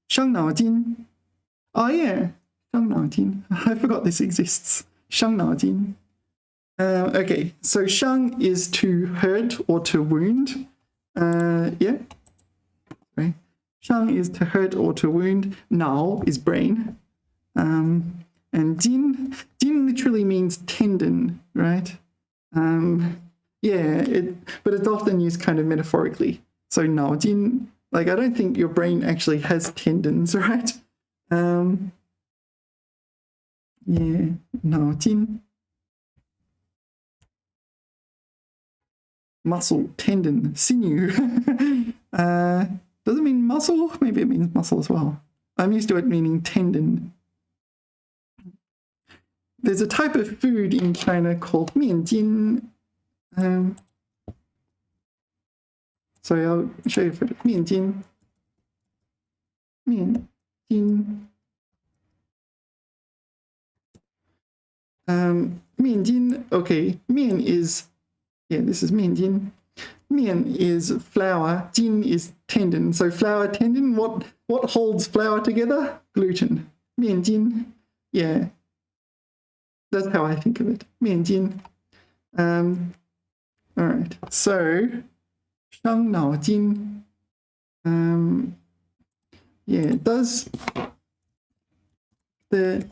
A: 伤脑筋. Oh yeah, 伤脑筋. I forgot this exists. 伤脑筋. Okay, so 伤 is to hurt or to wound. Yeah. Right. 伤 is to hurt or to wound. 脑 is brain. And 筋 literally means tendon, right? Yeah, but it's often used kind of metaphorically. So 脑筋, like I don't think your brain actually has tendons, right? Yeah, 脑筋. Muscle, tendon, sinew. Does it mean muscle? Maybe it means muscle as well. I'm used to it meaning tendon. There's a type of food in China called 面筋. So I'll show you for 面筋. 面筋. 面筋, okay, 面 is, yeah, this is 面筋. 面 is flour, 筋 is tendon. So flour, tendon, what holds flour together? Gluten. 面筋, yeah. That's how I think of it. 面筋. All right. So 伤脑筋. Yeah. Does the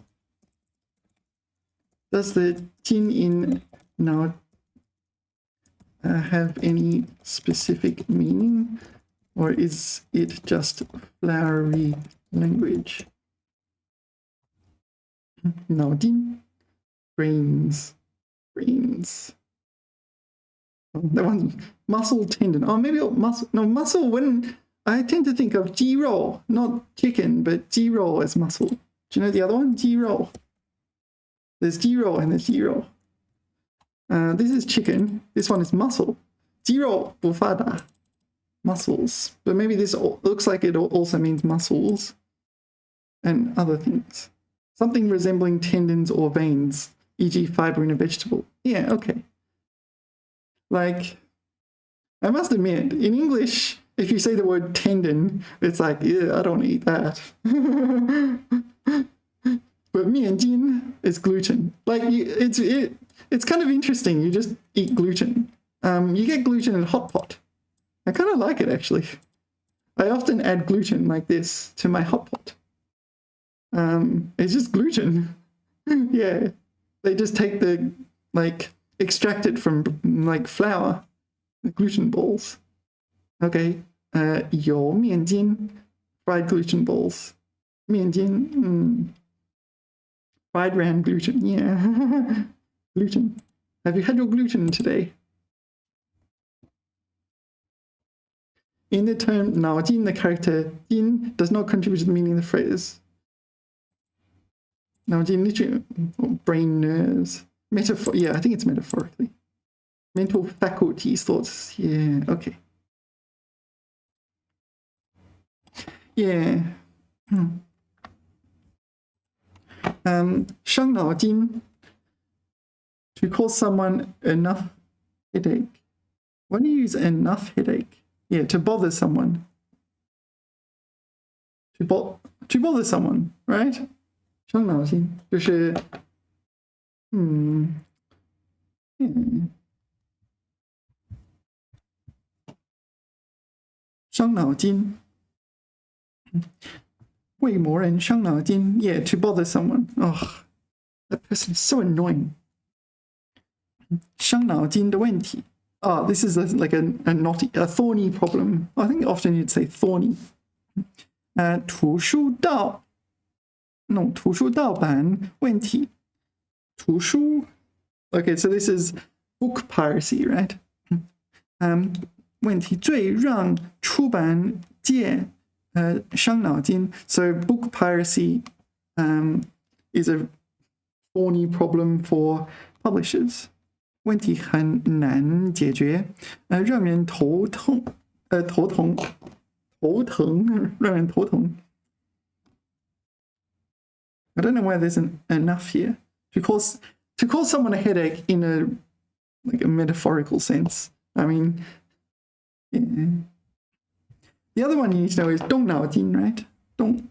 A: 筋 in 脑 have any specific meaning, or is it just flowery language? 脑筋. Brains. brains. That one's muscle tendon. Oh, maybe muscle. No, muscle. When I tend to think of ji roll, not chicken, but ji roll as muscle. Do you know the other one? Ji roll. There's ji roll and there's ji roll. This is chicken. This one is muscle. Ji roll bufada. Muscles. But maybe this looks like it also means muscles and other things. Something resembling tendons or veins, e.g. fiber in a vegetable. Yeah, okay. Like, I must admit, in English, if you say the word tendon, it's like, yeah, I don't eat that. But 面筋 is gluten. Like, it's kind of interesting. You just eat gluten. You get gluten in hot pot. I kind of like it, actually. I often add gluten like this to my hot pot. It's just gluten. Yeah. They just take the, like, extract it from, like, flour, the gluten balls. Okay. 有面筋 fried gluten balls. 面筋, fried round gluten, yeah. Gluten. Have you had your gluten today? In the term 脑筋, the character 筋 does not contribute to the meaning of the phrase. 脑筋 literally, brain nerves. Metaphor, yeah, I think it's metaphorically. Mental faculties, thoughts, yeah, okay. Yeah. 伤脑筋 to cause someone enough headache. When you use enough headache, yeah, to bother someone. To bother someone, right? 伤脑筋就是 伤脑筋 为某人伤脑筋 yeah, to bother someone. Oh, that person is so annoying. 伤脑筋的问题 Oh, this is like a thorny problem. I think often you'd say thorny. 图书盗 No, 图书盗版问题 图书 Okay, so this is book piracy, right? 问题最让出版界伤脑筋 So book piracy is a thorny problem for publishers. 问题很难解决让人头疼让人头疼 I don't know why there's enough here to cause someone a headache in a metaphorical sense. I mean, yeah. The other one you need to know is 动脑筋, right? 动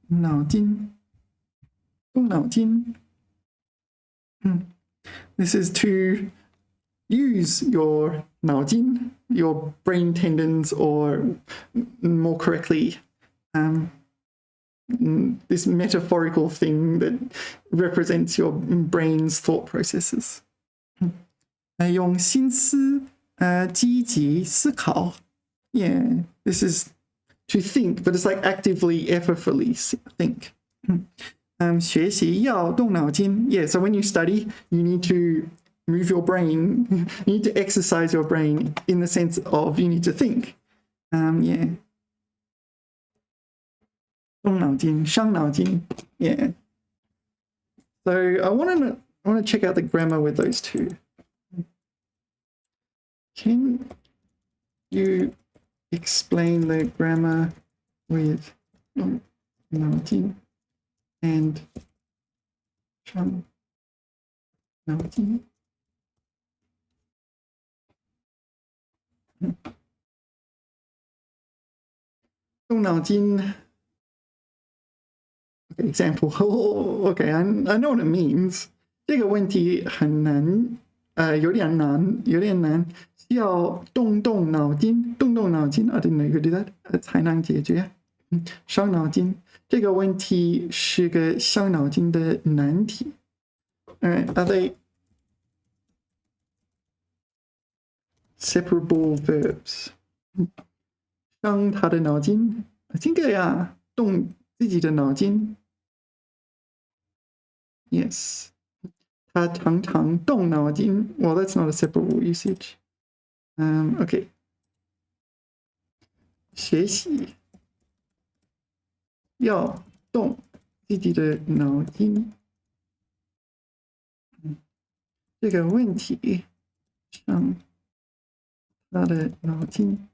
A: 脑筋 This is to use your 脑筋, your brain tendons, or more correctly, this metaphorical thing that represents your brain's thought processes. 用心思积极思考 Yeah, this is to think, but it's like actively, effortfully think. 学习要动脑筋 Yeah, so when you study, you need to move your brain. You need to exercise your brain in the sense of you need to think. Yeah. 动脑筋, 伤脑筋 Yeah. So I want to check out the grammar with those two. Can you explain the grammar with 脑筋 and 伤脑筋?动脑筋 Okay, example. Okay, I know what it means. 这个问题很难，有点难，需要动脑筋。I didn't know you could do that. 才能解决。伤脑筋，这个问题是个伤脑筋的难题。Alright, are they separable verbs? 伤他的脑筋，这个呀，动自己的脑筋。Yes. 他常常动脑筋。Well, that's not a separable usage. Okay. 学习要动自己的脑筋。这个问题上他的脑筋。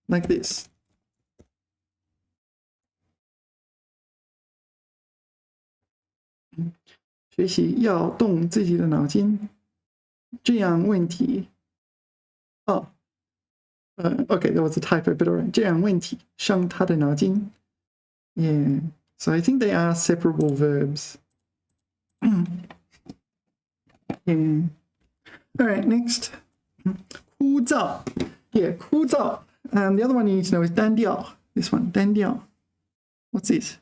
A: Like this. 学习要动自己的脑筋，这样问题。Okay, there was a typo, but alright. 这样问题伤他的脑筋。Yeah, so I think they are separable verbs. Yeah. Alright, next. 枯燥. Yeah, 枯燥. The other one you need to know is 单调. This one, 单调. What's this?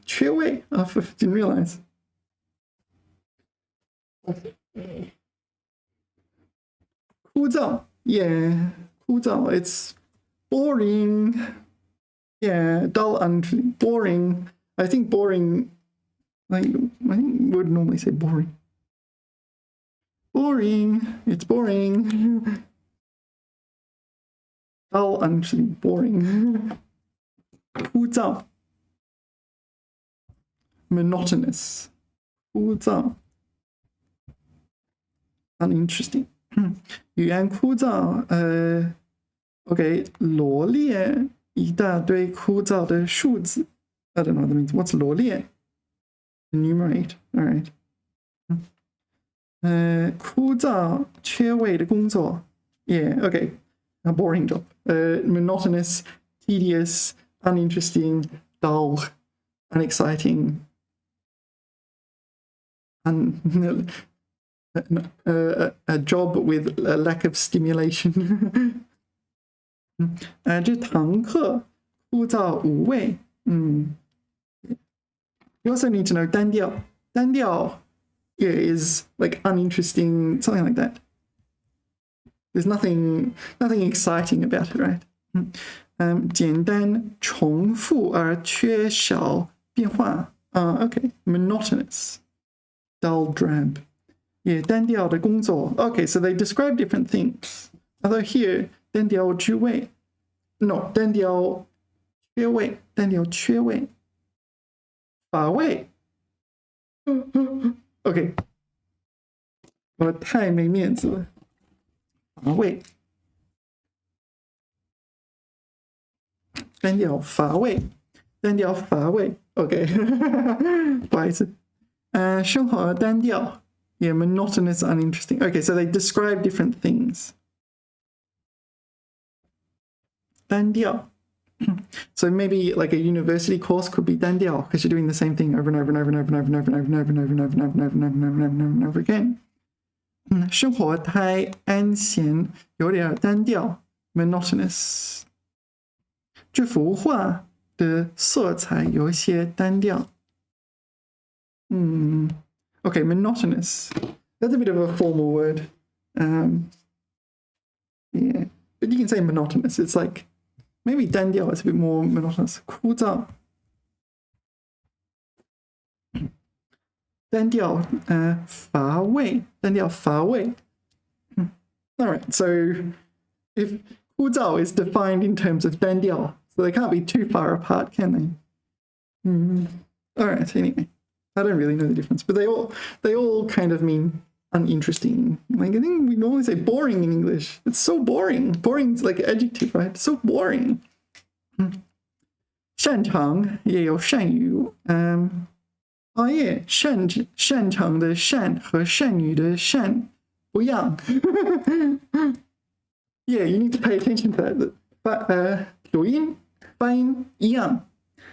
A: 缺位. I didn't realize. 枯燥. Yeah, 枯燥. It's boring. Yeah, dull and boring. I think boring. I think we would normally say boring. Boring. It's boring. Dull and boring. 枯燥. Monotonous. 枯燥. Uninteresting. 语言枯燥. Okay, 罗列一大堆枯燥的数字. I don't know what that means. What's 罗列? Enumerate. All right. 枯燥缺位的工作. Yeah, okay. A boring job. Monotonous, tedious, uninteresting, dull, unexciting. A job with a lack of stimulation. 这堂课枯燥无味。You also need to know 单调. 单调 is like uninteresting, something like that. There's nothing exciting about it, right? 简单重复而缺少变化. Okay, monotonous, dull, drab. Yeah, 单调的工作. Okay, so they describe different things. Although here, 单调缺位. No, 单调缺位. 单调缺位. 乏味. Okay. 我太没面子了. 乏味. 单调乏味. 单调乏味. Okay. 不好意思. 生活单调. Yeah, monotonous, uninteresting. Okay, so they describe different things. 单调. So maybe like a university course could be 单调 because you're doing the same thing over and over and over and over and over and over and over and over and over and over and over and over and over and over again. 生活太安闲，有点单调 monotonous. 这幅画的色彩有些单调. Okay, monotonous. That's a bit of a formal word. Yeah, but you can say monotonous. It's like maybe 单调 is a bit more monotonous. 枯燥. 单调乏味. 单调乏味. All right, so if 枯燥 is defined in terms of 单调, so they can't be too far apart, can they? All right, anyway. I don't really know the difference, but they all kind of mean uninteresting. Like I think we normally say boring in English. It's so boring. Boring is like an adjective, right? So boring. 擅长也有善于. Yeah, 擅长的擅和善于的善不一样. Yeah, you need to pay attention to that. But 读音发音一样.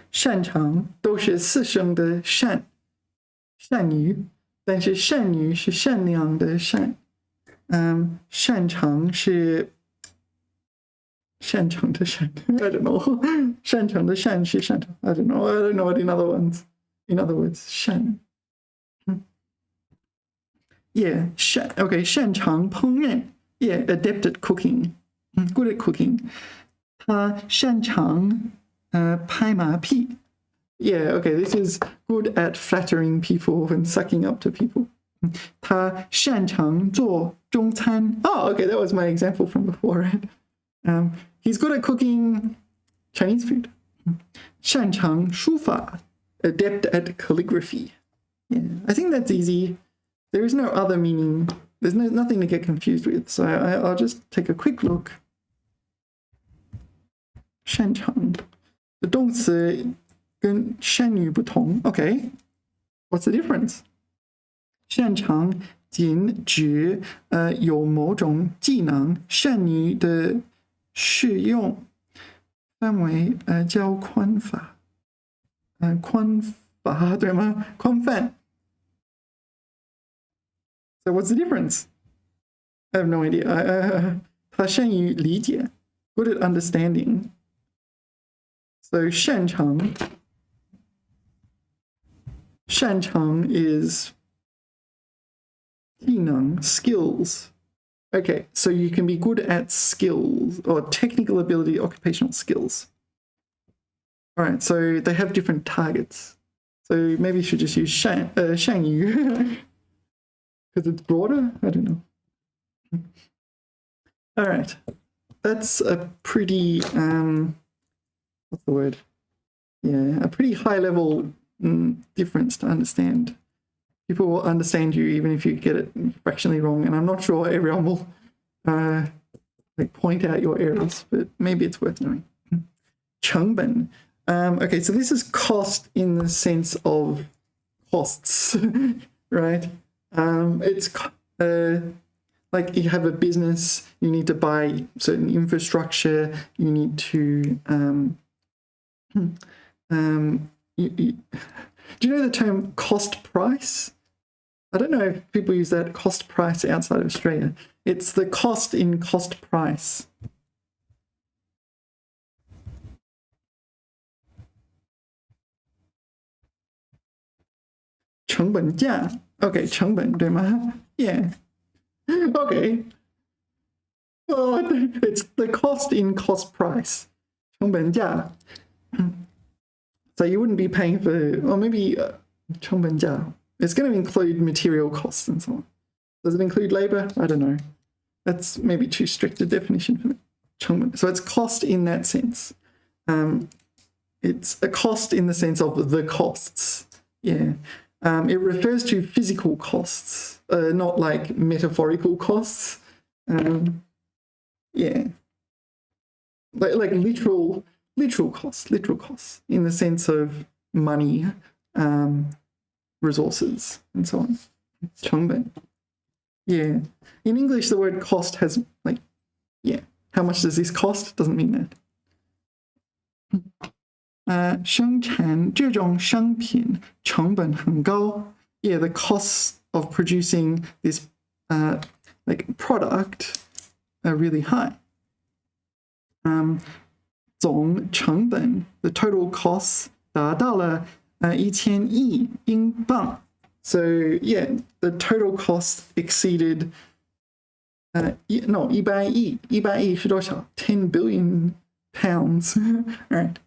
A: 擅长都是四声的善. 善于，但是善于是善良的善。擅长是擅长的善。I don't know. 擅长的善是擅长。I don't know. I don't know what in other ones. In other words, 善。Yeah, 擅 OK 擅长烹饪。Yeah, adept at cooking. Good at cooking. 他擅长拍马屁。Yeah, okay, this is good at flattering people and sucking up to people. 他擅长做中餐. Oh, okay, that was my example from before, right? He's good at cooking Chinese food. 擅长书法, adept at calligraphy. Yeah, I think that's easy. There is no other meaning. There's nothing to get confused with. So I'll just take a quick look. 擅长 的动词跟善于不同. Okay, what's the difference? 擅长仅指有某种技能，善于的适用范围较宽泛，宽泛对吗？宽泛。So what's the difference? I have no idea. 他善于理解 good at understanding. So 擅长is 技能 skills. Okay, so you can be good at skills or technical ability, occupational skills. All right, so they have different targets. So maybe you should just use 善于 because it's broader. I don't know. All right, that's a pretty what's the word? Yeah, a pretty high level difference to understand. People will understand you even if you get it fractionally wrong, and I'm not sure everyone will like point out your errors, but maybe it's worth knowing. 成本. Okay, so this is cost in the sense of costs, right? It's like you have a business, you need to buy certain infrastructure, you need to do you know the term cost price? I don't know if people use that cost price outside of Australia. It's the cost in cost price.成本价. Okay, 成本对吗? Yeah. Okay. Oh, it's the cost in cost price. 成本价. So you wouldn't be paying for, or maybe 成本价. It's going to include material costs and so on. Does it include labor? I don't know. That's maybe too strict a definition for me. 成本. So it's cost in that sense. It's a cost in the sense of the costs. Yeah. It refers to physical costs, not like metaphorical costs. Yeah. Like literal costs in the sense of money, resources, and so on. 成本. Yeah. In English, the word cost has like, yeah, how much does this cost? Doesn't mean that. 生产这种商品成本很高. Yeah, the costs of producing this like product are really high. 总成本 the total costs 达到了1000亿英镑. So yeah, the total cost exceeded 100亿. 100亿是多少? 10 billion pounds. All right.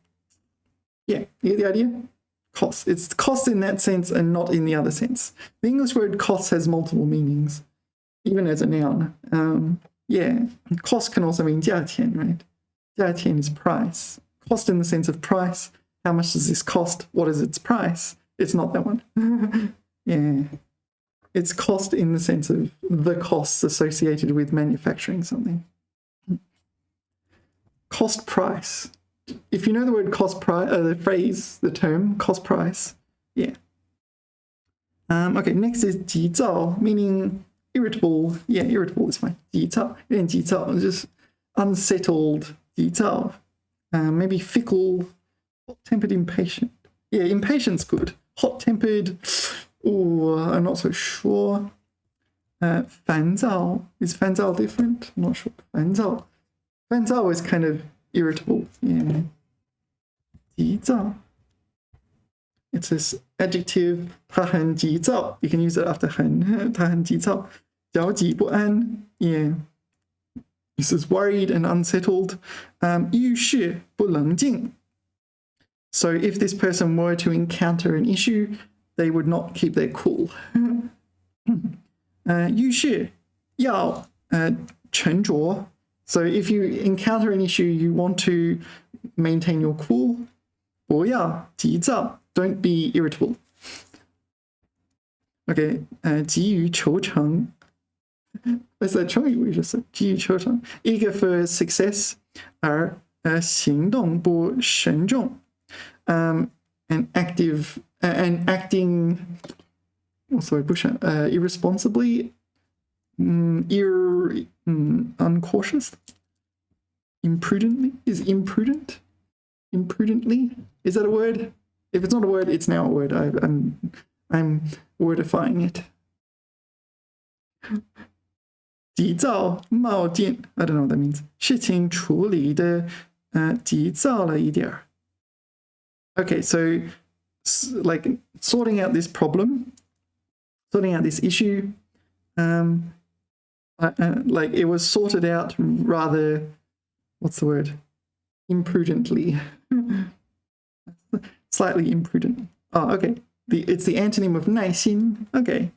A: Yeah, you get the idea? Cost. It's cost in that sense and not in the other sense. The English word cost has multiple meanings, even as a noun. Yeah, cost can also mean 价钱, right? 价钱 is price. Cost in the sense of price. How much does this cost? What is its price? It's not that one. Yeah. It's cost in the sense of the costs associated with manufacturing something. Cost price. If you know the word cost price, the phrase, the term cost price, yeah. Okay, next is 急躁, meaning irritable. Yeah, irritable is fine. 急躁, 有点急躁, just unsettled. 急躁, maybe fickle, hot-tempered, impatient. Yeah, impatient's good. Hot-tempered, oh, I'm not so sure. 烦躁, is 烦躁 different? I'm not sure. 烦躁 is kind of irritable. Yeah. 急躁. It's this adjective. 他很急躁. You can use it after 很. 他很急躁. 焦急不安. Yeah. This is worried and unsettled. 遇事不冷静. So if this person were to encounter an issue, they would not keep their cool. 遇事要沉着. So if you encounter an issue, you want to maintain your cool. 不要急躁, don't be irritable. Okay, 急于求成. What's that 成语？就是急于求成。eager for success, 而行动不慎重. And active and acting. Oh, sorry, irresponsibly, uncautious, imprudently. Is imprudent? Imprudently? Is that a word? If it's not a word, it's now a word. I'm wordifying it. 急躁冒进, I don't know what that means. 事情处理的急躁了一点儿. Okay, so like sorting out this problem, sorting out this issue, like it was sorted out rather, what's the word? Imprudently. Slightly imprudent. Oh, okay. It's the antonym of 耐心. Okay.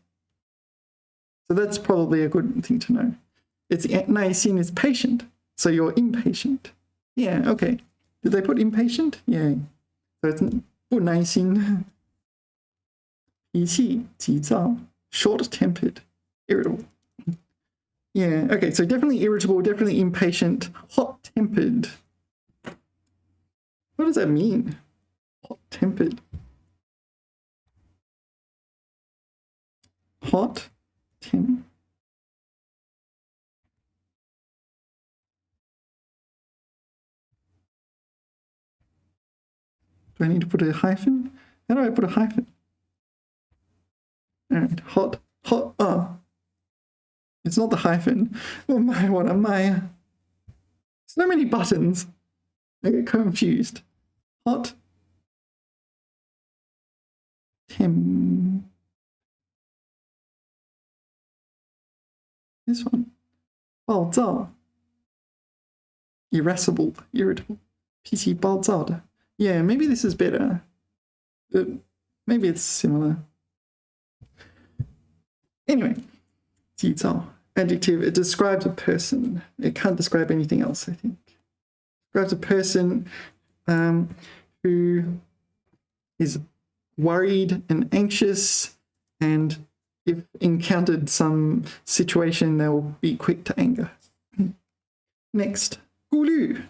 A: So that's probably a good thing to know. It's 耐心 is patient. So you're impatient. Yeah, okay. Did they put impatient? Yeah. So it's 不耐心. 脾气急躁, short-tempered, irritable. Yeah, okay, so definitely irritable, definitely impatient, hot-tempered. What does that mean? Hot-tempered. Hot-tempered. Do I need to put a hyphen? How do I put a hyphen? All right, hot, oh. It's not the hyphen. Oh my, what am I? So many buttons. I get confused. Hot. This one. 暴躁. Irascible, irritable. 脾气暴躁的. Yeah, maybe this is better. Maybe it's similar. Anyway, 急躁, adjective, it describes a person. It can't describe anything else, I think. It describes a person who is worried and anxious, and if encountered some situation, they will be quick to anger. Next, 顾虑.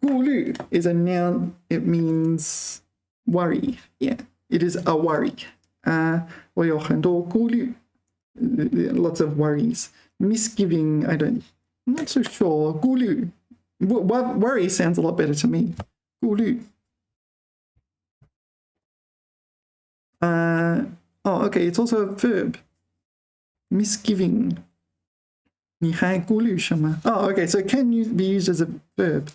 A: 顾虑 is a noun. It means worry. Yeah, it is a worry. 我有很多顾虑. Lots of worries. Misgiving, I'm not so sure. 顾虑. Worry sounds a lot better to me. 顾虑. Oh, okay, it's also a verb. Misgiving. 你还顾虑什么? Oh, okay, so it can be used as a verb.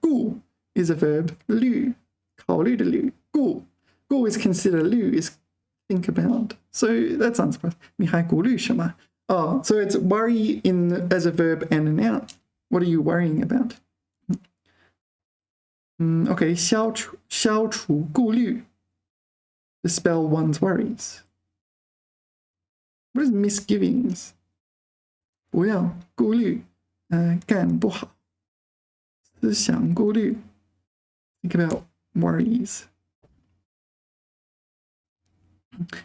A: 顾 is a verb. 虑, 考虑的虑. 顾 is considered. 虑 is think about. So that's unsurprising. 你还顾虑什么? Oh, so it's worry as a verb and a noun. What are you worrying about? Okay, 消除顾虑. Dispel one's worries. What is misgivings? 不要顾虑, 干不好. 思想顾虑. Think about worries.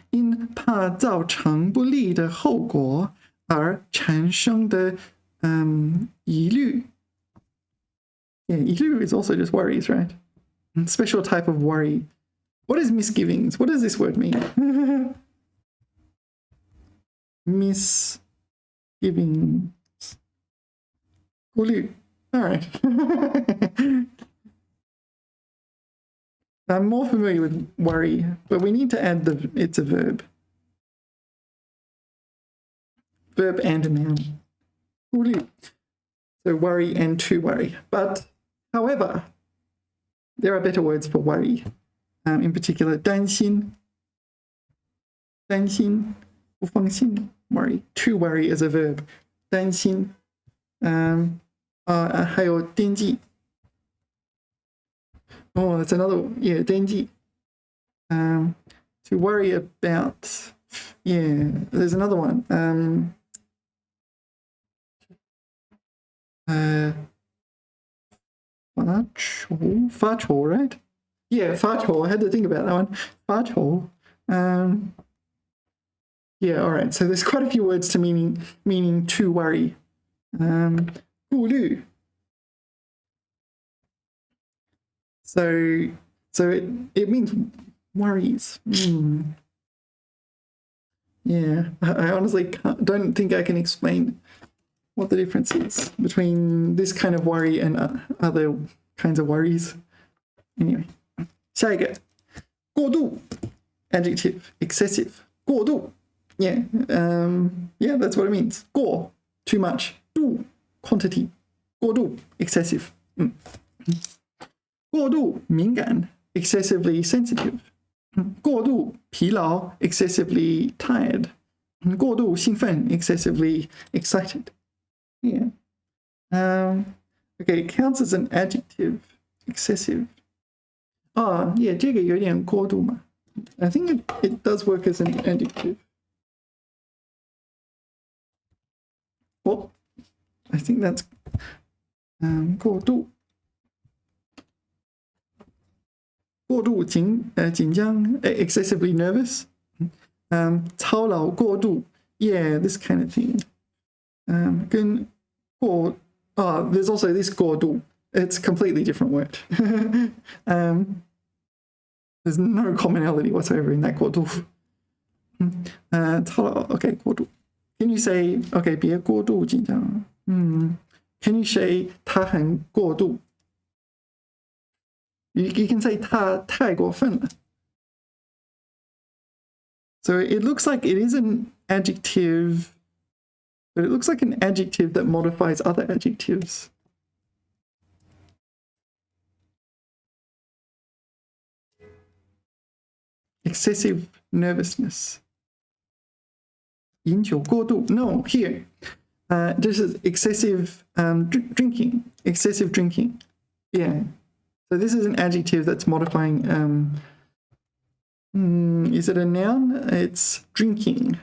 A: 因怕造成不利的后果而产生的疑虑. Yeah, 疑虑 is also just worries, right? Special type of worry. What is misgivings? What does this word mean? Misgivings. 顾虑. All right. I'm more familiar with worry, but we need to add it's a verb. Verb and a noun. 顾虑. So worry and to worry. But, however, there are better words for worry. In particular, 担心, 不放心, worry. To worry is a verb. 担心. 还有惦记. Oh, that's another, yeah, 惦记. To worry about, yeah, there's another one. 发愁, right? Yeah, 发愁. I had to think about that one. 发愁. Yeah, all right. So there's quite a few words to meaning to worry. 顾虑. So it means worries. Yeah, I honestly don't think I can explain what the difference is between this kind of worry and other kinds of worries. Anyway, 下一个过度 adjective excessive 过度 yeah yeah that's what it means 过 too much 度 quantity 过度 excessive 过度敏感 excessively sensitive 过度疲劳 excessively tired 过度兴奋 excessively excited yeah okay it counts as an adjective excessive yeah 这个有点过度嘛 I think it does work as an adjective. Well, I think that's 过度紧张 excessively nervous 操劳过度 yeah this kind of thing 跟there's also this 过度 it's a completely different word there's no commonality whatsoever in that 过度 okay 过度 can you say okay 别过度紧张can you say 他很过度 you can say 他太过分了 so it looks like it is an adjective but it looks like an adjective that modifies other adjectives excessive nervousness 饮酒过度 no here this is excessive drinking excessive drinking yeah so this is an adjective that's modifying is it a noun it's drinking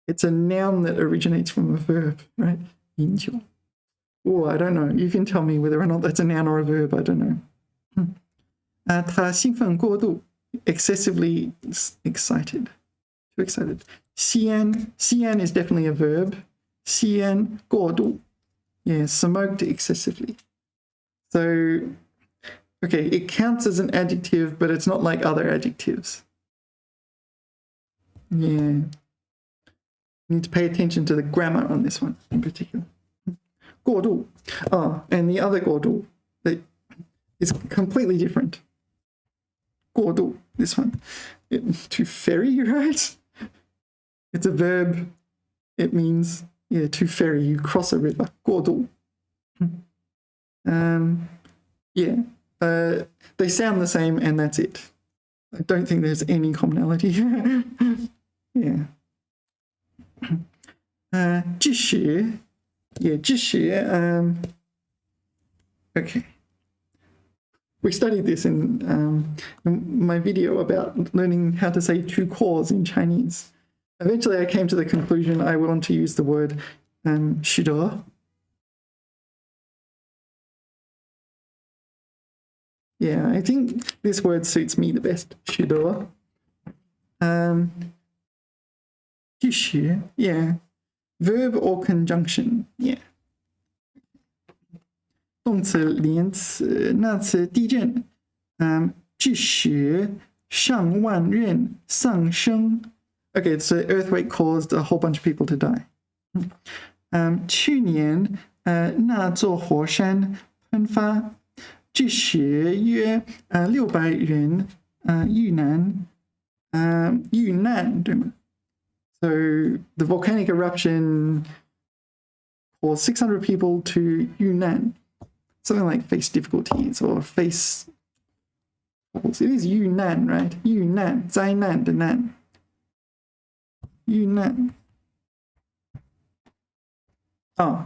A: it's a noun that originates from a verb right 饮酒 oh I don't know you can tell me whether or not that's a noun or a verb I don't know 他兴奋过度 excessively excited too excited 吸烟 is definitely a verb 吸烟过度 yeah smoked excessively so okay it counts as an adjective but it's not like other adjectives yeah you need to pay attention to the grammar on this one in particular 过度 and the other 过度 that is completely different 过度 this one to ferry right it's a verb it means yeah to ferry you cross a river 过度 yeah they sound the same and that's it I don't think there's any commonality yeah 知识 yeah 知识 okay we studied this in my video about learning how to say two cores in Chinese. Eventually I came to the conclusion I want to use the word 许得 yeah I think this word suits me the best 许得 知识 yeah verb or conjunction yeah 动词连词那词地震致使上万人丧生 okay so earthquake caused a whole bunch of people to die 去年那座火山喷发致使约600人遇难对吗 so the volcanic eruption caused 600 people to 遇难 something like face difficulties or face it is 遇难 right 遇难灾难的难遇难 oh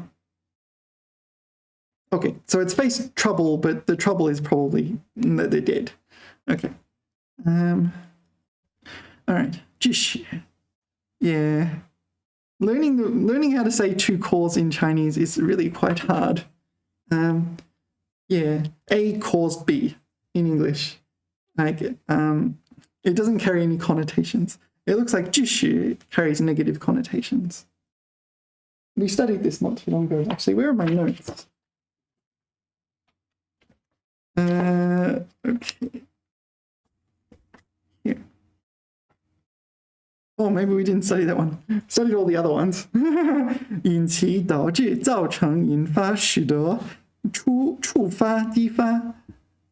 A: Okay, so it's faced trouble, but the trouble is probably that they're dead. Okay. All right. 继续. Yeah. Learning how to say two cause in Chinese is really quite hard. Yeah, A caused B in English. Like, it doesn't carry any connotations. It looks like 继续 carries negative connotations. We studied this not too long ago, actually. Where are my notes? Okay. Here. Oh, maybe we didn't study that one. Studied all the other ones. 引起导致造成引发使得触发激发.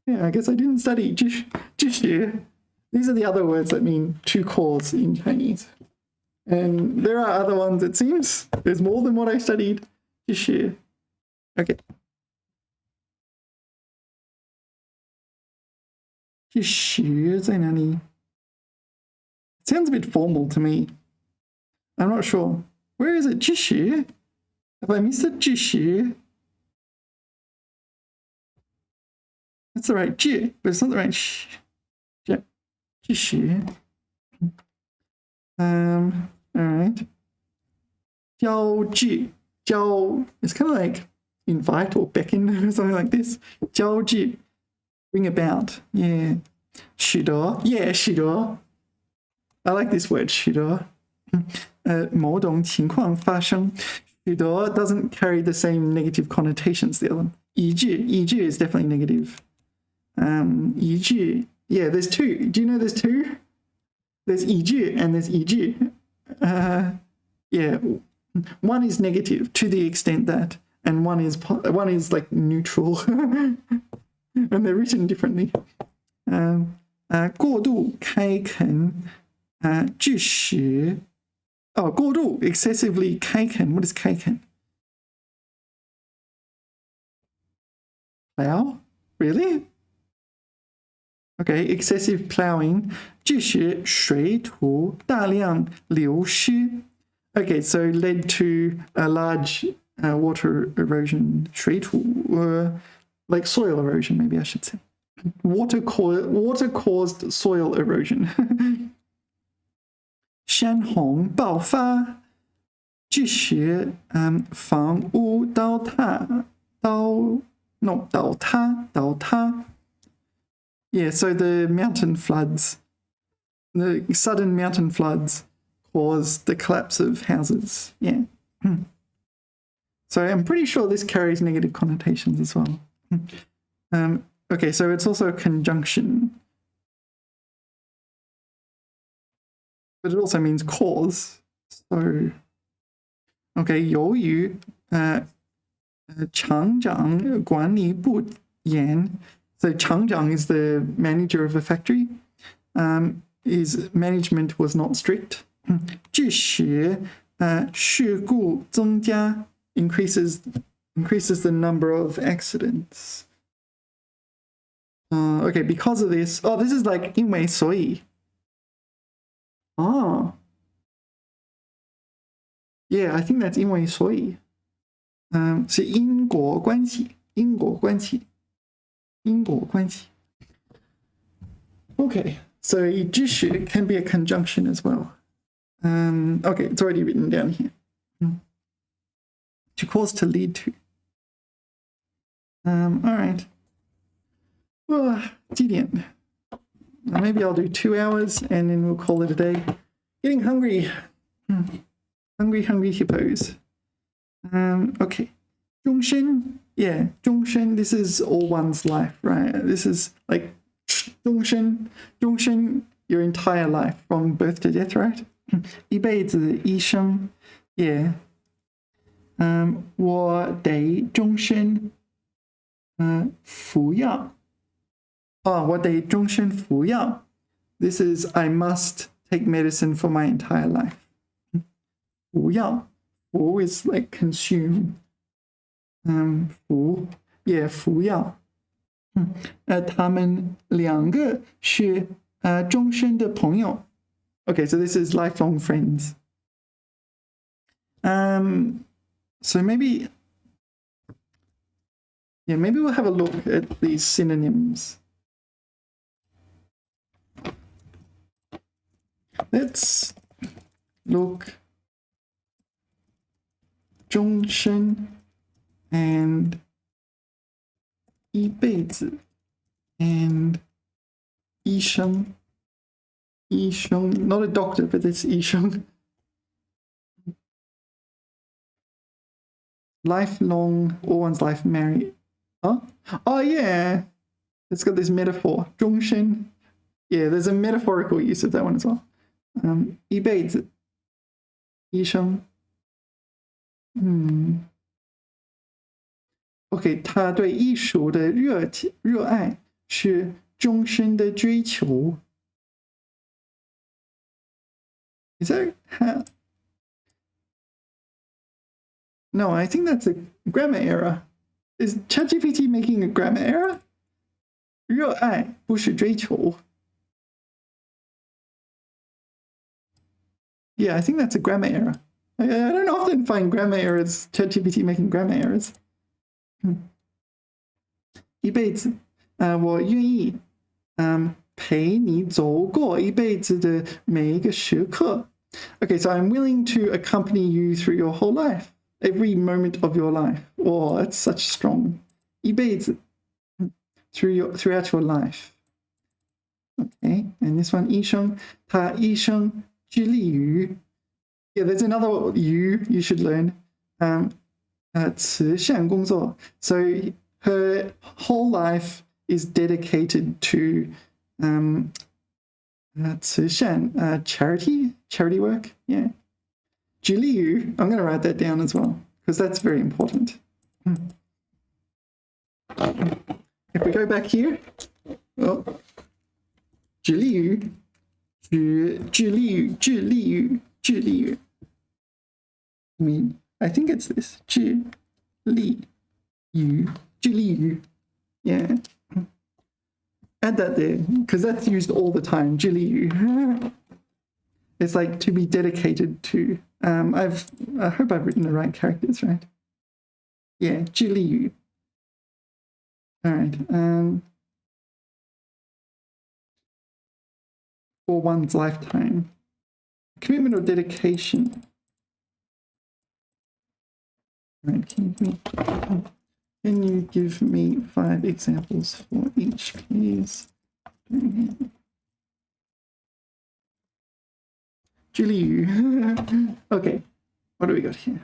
A: Yeah, I guess I didn't study 致使. These are the other words that mean to cause in Chinese. And there are other ones, it seems. There's more than what I studied. 致使. Okay. 致使在哪里? Sounds a bit formal to me. I'm not sure. Where is it? 致使? Have I missed it? 致使? That's the right 致, but it's not the right sh. 致使. All right. 交致. 交, it's kind of like invite or beckon or something like this. 交致. Bring about. Yeah. 使得. Yeah, 使得. I like this word, 使得. 某种情况发生. 使得 doesn't carry the same negative connotations the other one. 以致 is definitely negative. 以致, yeah, there's two. Do you know there's two? There's 以致 and there's 以致. Yeah, one is negative to the extent that, and one is like neutral, and they're written differently. 过度开垦致使 过度 excessively 开垦. What is 开垦? Plow? Really? Okay, excessive plowing 致使水土大量流失. Okay, so led to a large water erosion, 水土, like soil erosion, maybe I should say. Water caused soil erosion. 山洪爆发致使房屋倒塌. Yeah, so the mountain floods, the sudden mountain floods caused the collapse of houses. Yeah. So I'm pretty sure this carries negative connotations as well. Okay, so it's also a conjunction. But it also means cause. So, okay, 由于厂长管理不严. So 厂长 is the manager of a factory. His management was not strict. 致使事故增加 increases the number of accidents. Okay, because of this. Oh, this is like 因为所以. Oh. Yeah, I think that's 因为所以. 是因果关系. 因果关系. 因果关系. Okay, so 致使 can be a conjunction as well. Okay, it's already written down here. To cause, to lead to. All right. Well, 几点? Maybe I'll do 2 hours and then we'll call it a day. Getting hungry. Hungry hippos. Okay. 终身. Yeah, 终身. This is all one's life, right? This is like 终身, your entire life from birth to death, right? 一辈子一生. Yeah. 我得终身服药. Oh, 我得终身服药. This is I must take medicine for my entire life. 服药. 服 is like consume. 服 yeah, 服药. 他们两个是终身的朋友. Okay, so this is lifelong friends. So maybe Yeah, maybe we'll have a look at these synonyms. Let's look 终身 and 一辈子 and 医生 not a doctor, but it's 医生 lifelong, all one's life married. Huh? Oh yeah, it's got this metaphor 终身. Yeah, there's a metaphorical use of that one as well. 一辈子医生 OK， 他对艺术的热爱是终身的追求。Is that how? No, I think that's a grammar error. Is ChatGPT making a grammar error? 热爱不是追求。Yeah, I think that's a grammar error. I don't often find grammar errors, ChatGPT making grammar errors. 一辈子，我愿意，陪你走过一辈子的每一个时刻。Okay, so I'm willing to accompany you through your whole life, every moment of your life. Oh, that's such strong. 一辈子 throughout your life. Okay, and this one, 医生，他一生致力于 Yeah, there's another you should learn. 慈善工作. So her whole life is dedicated to 慈善 charity work. Yeah. 致力于 I'm going to write that down as well because that's very important. If we go back here, oh, 致力于 I mean, I think it's this. 致力于 Yeah. Add that there, because that's used all the time. 致力于 It's like to be dedicated to. I hope I've written the right characters, right? Yeah, 致力于 All right. For one's lifetime. Commitment or dedication. Right, can you give me 5 examples for each, please? 致力于 Okay, what do we got here?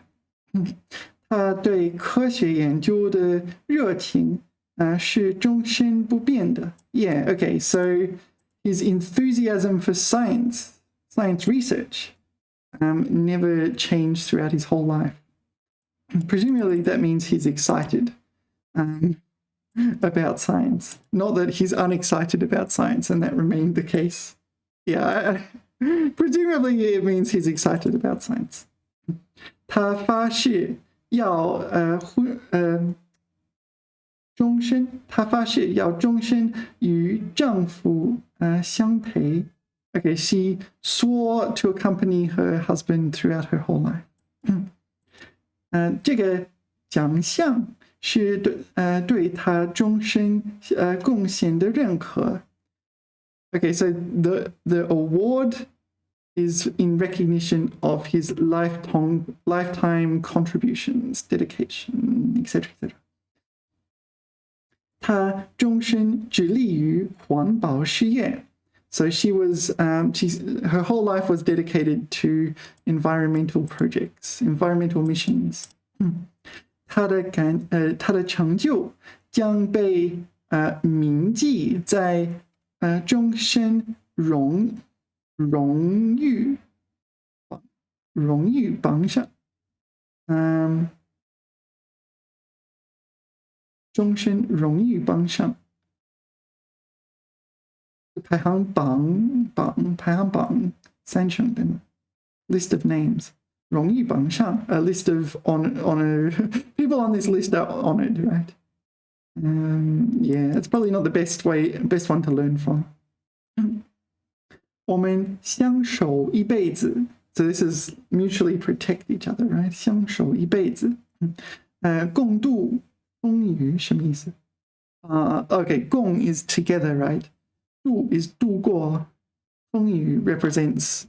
A: 他对科学研究的热情是终身不变的. Yeah, okay, so his enthusiasm for science research never changed throughout his whole life. Presumably that means he's excited about science. Not that he's unexcited about science and that remained the case. Yeah, presumably it means he's excited about science. 他发誓要终身与丈夫相陪. Okay, she swore to accompany her husband throughout her whole life. 这个奖项是对他终身贡献的认可. Okay, so the award is in recognition of his lifetime contributions, dedication, etc., etc. 他终身致力于环保事业. So she was, her whole life was dedicated to environmental projects, environmental missions. 她的成就将被铭记在终身荣誉榜上。终身荣誉榜上。排行榜3成对吗 ？List of names. 荣誉榜上 a list of honor people on this list are honored, right? Yeah, it's probably not the best one to learn from. 我们相守一辈子 So this is mutually protect each other, right? 相守一辈子共度风雨什么意思？Okay, 共 is together, right? 度 is 度过，风雨 represents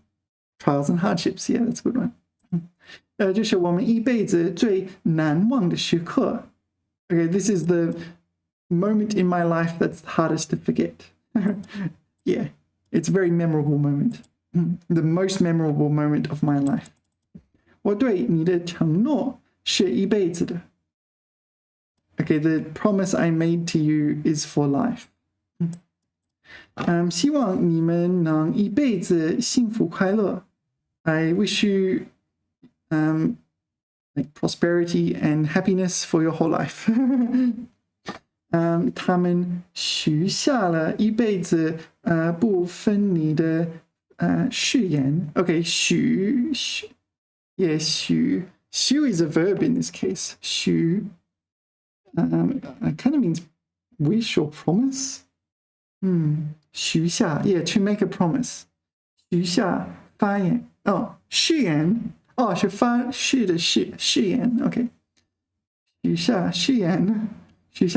A: trials and hardships. Yeah, that's a good one. 就是我们一辈子最难忘的时刻。Okay, this is the moment in my life that's hardest to forget. Yeah, it's a very memorable moment. The most memorable moment of my life. 我对你的承诺是一辈子的。Okay, the promise I made to you is for life. 希望你们能一辈子幸福快乐。I wish you like prosperity and happiness for your whole life. 他们许下了一辈子不分离的誓言。Okay, 许 is a verb in this case. 许 kind of means wish or promise. 许下 yeah, to make a promise. 许下发言誓言是发誓的誓言 OK 许下誓言许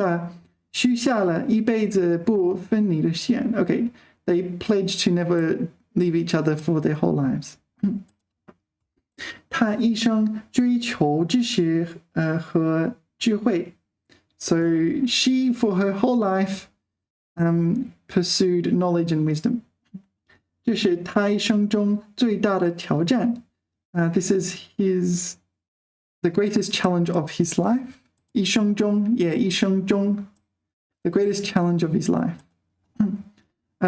A: 下了一辈子不分离的誓言 OK they pledged to never leave each other for their whole lives 他一生追求知识和智慧 so she for her whole life pursued knowledge and wisdom 这是他一生中最大的挑战 this is the greatest challenge of his life 一生中 一生中 the greatest challenge of his life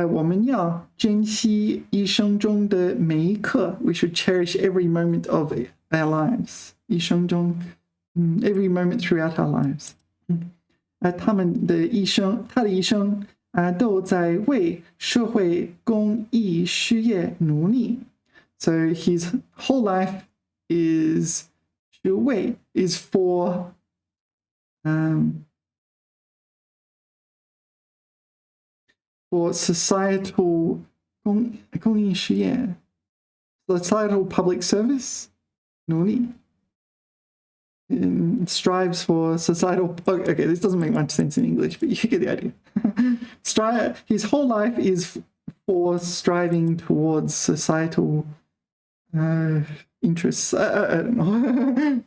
A: 我们要珍惜一生中的每一刻 we should cherish every moment of our lives 一生中every moment throughout our lives 他的一生都在为社会公益事业努力 so his whole life is for societal 公益事业 societal public service 努力strives for societal okay this doesn't make much sense in English but you get the idea his whole life is for striving towards societal interests I don't know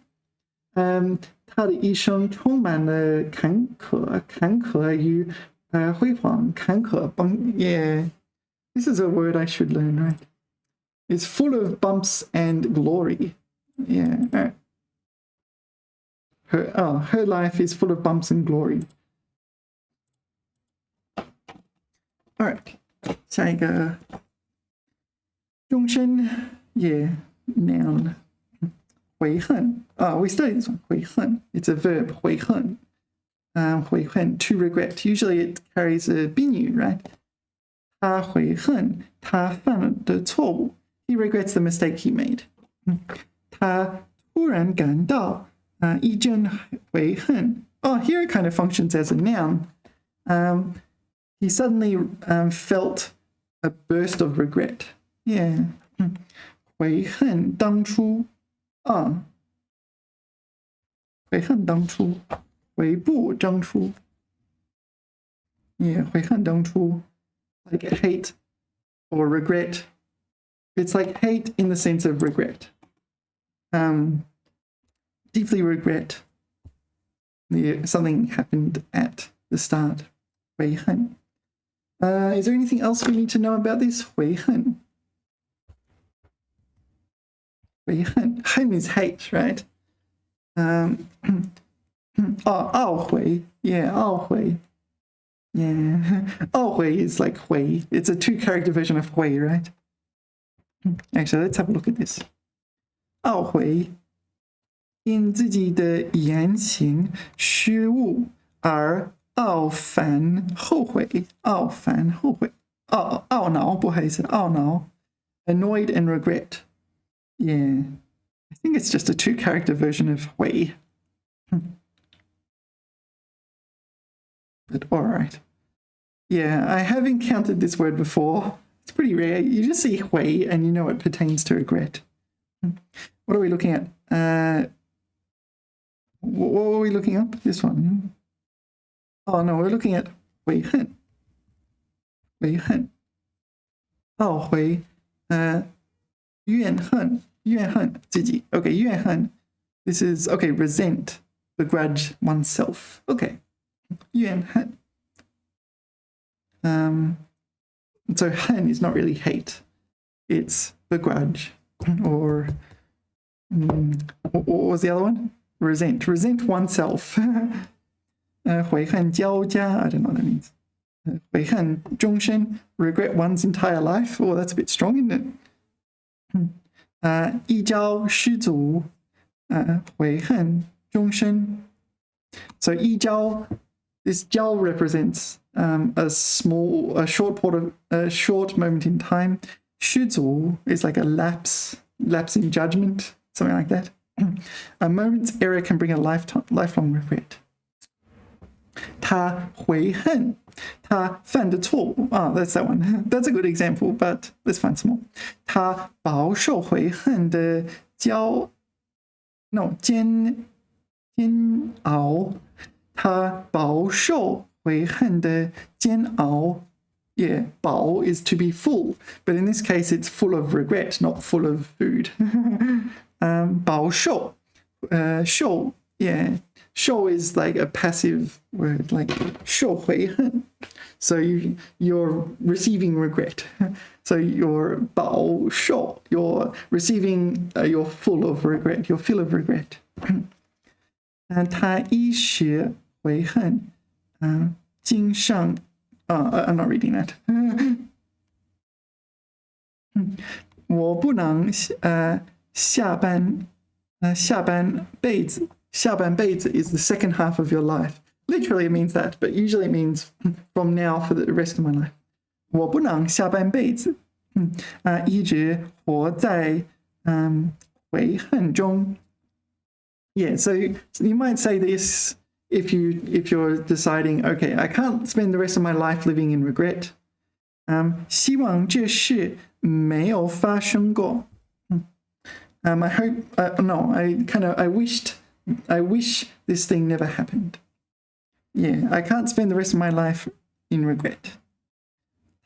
A: 他的一生充满了坎坷与辉煌坎坷 yeah this is a word I should learn right it's full of bumps and glory yeah all right. Her life is full of bumps and glory. All right, 下一个终身 yeah noun 悔恨 we studied this one 悔恨 it's a verb 悔恨悔恨 to regret usually it carries a 宾语 right 他悔恨他犯了的错误 he regrets the mistake he made 他突然感到一阵悔恨 here it kind of functions as a noun he suddenly felt a burst of regret yeah 悔恨当初悔恨当初悔不当初 yeah 悔恨当初 like hate or regret it's like hate in the sense of regret deeply regret something happened at the start 悔恨 is there anything else we need to know about this 悔恨 悔恨 恨 is hate right 懊悔 yeah 懊悔 yeah 懊悔 is like 悔 it's a 2-character version of 悔 right actually let's have a look at this 懊悔因自己的言行失误而懊烦后悔懊恼不好意思懊恼 annoyed and regret yeah I think it's just a 2-character version of 悔 but all right yeah I have encountered this word before it's pretty rare you just see 悔 and you know it pertains to regret what are we looking at What were we looking up? This one. Oh no, we're looking at 悔恨. 悔恨. Oh, 怨恨. 怨恨自己. Okay, 怨恨. This is, okay, resent, begrudge oneself. Okay. 怨恨. So 恨 is not really hate. It's begrudge. Or what was the other one? Resent. Resent oneself. 悔恨交加. I don't know what that means. 悔恨终身. Regret one's entire life. Oh, that's a bit strong, isn't it? 一朝失足. 悔恨终身. So 一朝, this 朝 represents a short moment in time. 失足 is like a lapse in judgment, something like that. A moment's error can bring a lifelong regret. 他悔恨他犯的错误. That's that one. That's a good example, but let's find some more. 他饱受悔恨的煎熬. 他饱受悔恨的煎熬. Yeah, 饱 is to be full, but in this case it's full of regret, not full of food. 饱受, 受, yeah. 受 is like a passive word, like 受悔恨. So you're receiving regret. So you're 饱受, you're receiving, you're full of regret, you're full of regret. 他一时悔恨, 经上, I'm not reading that. 我不能下半辈子. 下半辈子 is the second half of your life. Literally it means that, but usually it means from now for the rest of my life. 我不能下半辈子一直活在悔恨中. Yeah, so you might say this if you're deciding, okay, I can't spend the rest of my life living in regret. 希望这事没有发生过. I hope, no, I wish this thing never happened. Yeah, I can't spend the rest of my life in regret.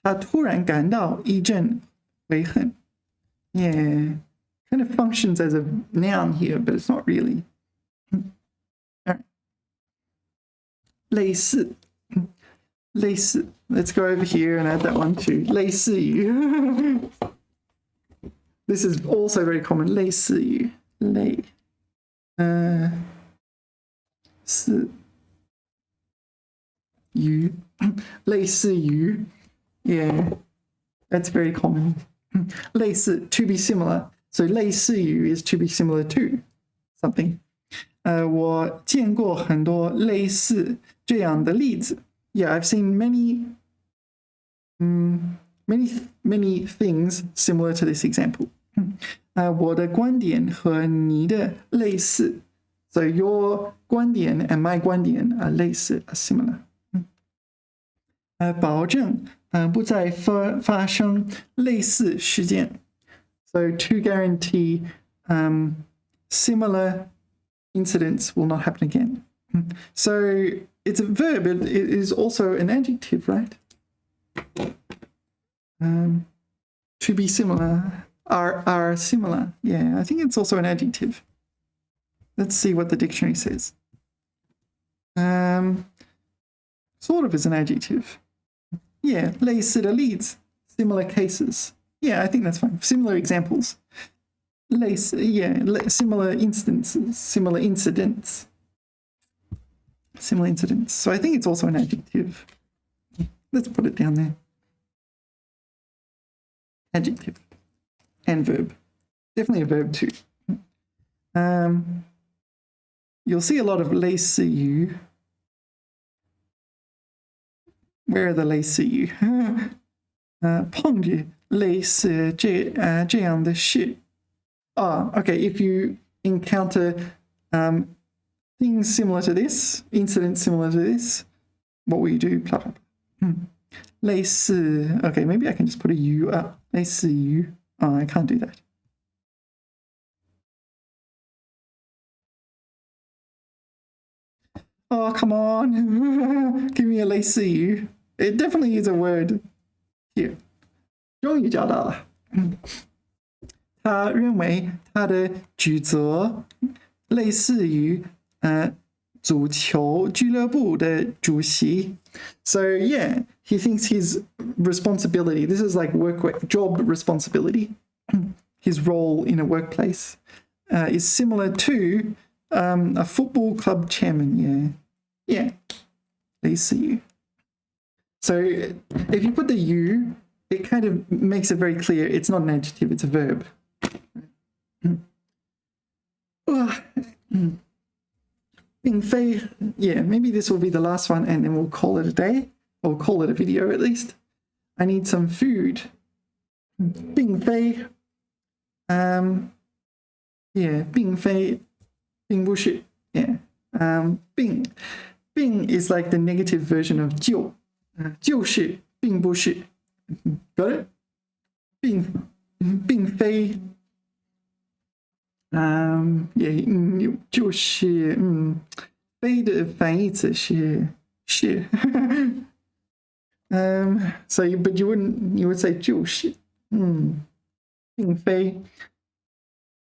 A: 他突然感到一阵悔恨. Yeah, kind of functions as a noun here, but it's not really. All right. 类似. Let's go over here and add that one too. 类似于. This is also very common. 类似于. 类似于. Yeah, that's very common. 类似 to be similar. So 类似于 is to be similar to something. 我见过很多类似这样的例子. Yeah, I've seen many things similar to this example. 我的观点和你的类似. So your 观点 and my 观点 are 类似 are similar. 保证不再发生类似事件. So to guarantee similar incidents will not happen again. So it's a verb, it is also an adjective, right? To be similar, are similar. Yeah, I think it's also an adjective. Let's see what the dictionary says. Sort of is an adjective. Yeah, 类似的例子, similar cases. Yeah, I think that's fine. Similar examples. 类似, yeah, similar instances, similar incidents. Similar incidents. So I think it's also an adjective. Let's put it down there. Adjective and verb. Definitely a verb too. You'll see a lot of 类似于. Where are the 类似于? 碰着类似这样的事. Okay, if you encounter things similar to this, incidents similar to this, what will you do? Blah, blah, blah. 类似, okay, maybe I can just put a U up. 类似于. Oh, I can't do that. Oh, come on. Give me a 类似语. It definitely is a word. Here. 终于找到了。他认为他的举责类似于足球俱乐部的主席。So yeah, he thinks his responsibility, this is like job responsibility, his role in a workplace, is similar to a football club chairman. Yeah, 类似于. So if you put the U, it kind of makes it very clear it's not an adjective, it's a verb. Yeah, maybe this will be the last one and then we'll call it a day, or call it a video at least. I need some food. 并非 yeah, 并非 并不是 yeah. 并 is like the negative version of 就是并不是 got it? 并非yeah, 就是非的反义词是so but you would say 就是并非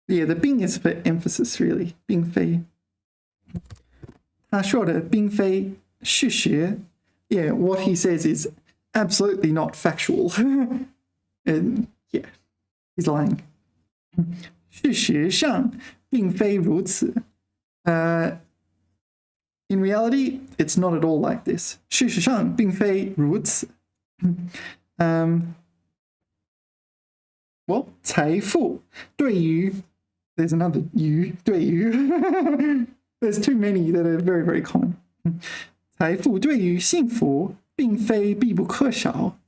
A: yeah, the 并 is for emphasis really 并非他说的并非事实 yeah, what he says is absolutely not factual and yeah, he's lying 事实上并非如此 in reality, it's not at all like this 事实上并非如此 well, 财富对于 there's another 于对于 there's too many that are very, very common 财富对于幸福并非必不可少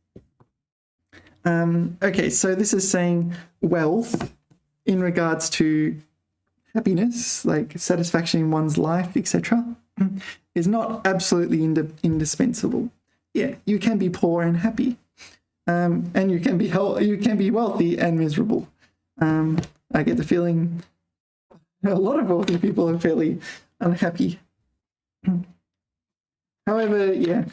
A: okay, so this is saying wealth in regards to happiness, like satisfaction in one's life, etc., is not absolutely indispensable. Yeah, you can be poor and happy, and you can be wealthy and miserable. I get the feeling a lot of wealthy people are fairly unhappy. However, yeah,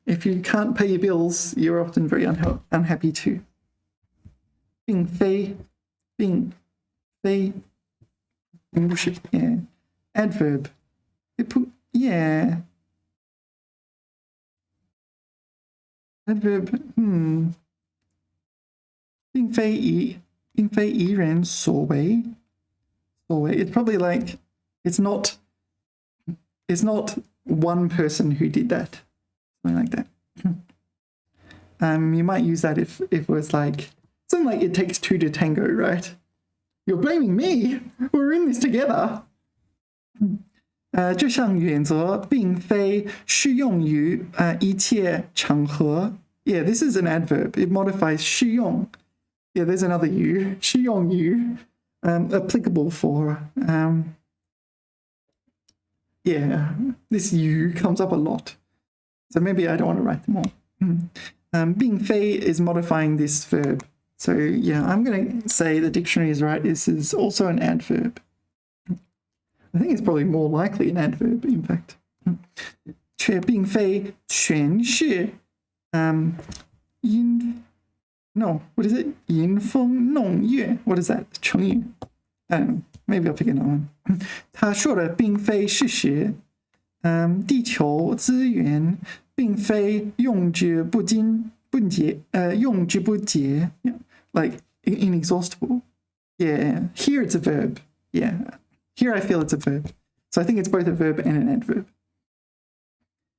A: if you can't pay your bills, you're often very unhappy too. 并非不是 yeah, adverb. Yeah, adverb. 并非一人所为 It's probably like it's not one person who did that, something like that. You might use that if it was like something like it takes two to tango, right? You're blaming me. We're in this together. 这项原则并非适用于一切场合 Yeah, this is an adverb. It modifies 适用 Yeah, there's another U. 适用于 applicable for yeah, this U comes up a lot. So maybe I don't want to write them all. 并非 is modifying this verb. So yeah, I'm going to say the dictionary is right. This is also an adverb. I think it's probably more likely an adverb, in fact. 却并非全是no, what is it? 迎风弄月 What is that? 成语 I don't know. Maybe I'll pick another one. 他说的并非事实。地球资源并非用之不竭 like inexhaustible. Yeah, here it's a verb. Yeah, here I feel it's a verb. So I think it's both a verb and an adverb.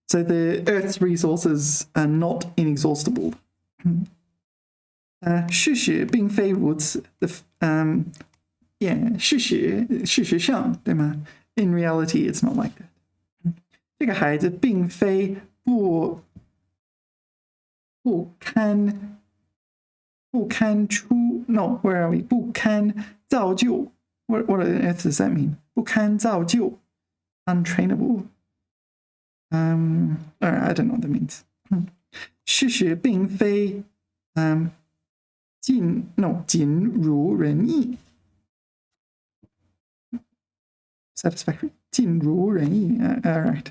A: So the Earth's resources are not inexhaustible. 事实并非如此 yeah, 事实上对吗 In reality, it's not like that. 这个孩子并非不堪出 No, where are we? 不堪造就 What on earth does that mean? 不堪造就 Untrainable. I don't know what that means. 事实并非尽如人意 Satisfactory. 尽如人意。All right.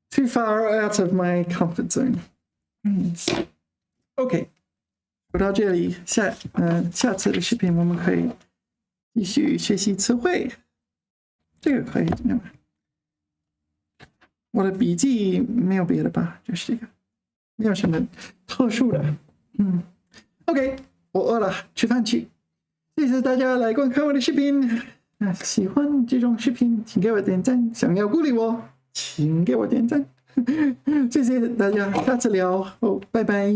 A: Too far out of my comfort zone. OK， 说到这里，下次的视频我们可以继续学习词汇。这个可以怎么样？我的笔记没有别的吧，就是这个，没有什么特殊的。OK， 我饿了，吃饭去。谢谢大家来观看我的视频。喜欢这种视频，请给我点赞。想要鼓励我，请给我点赞。谢谢大家，下次聊哦，拜拜。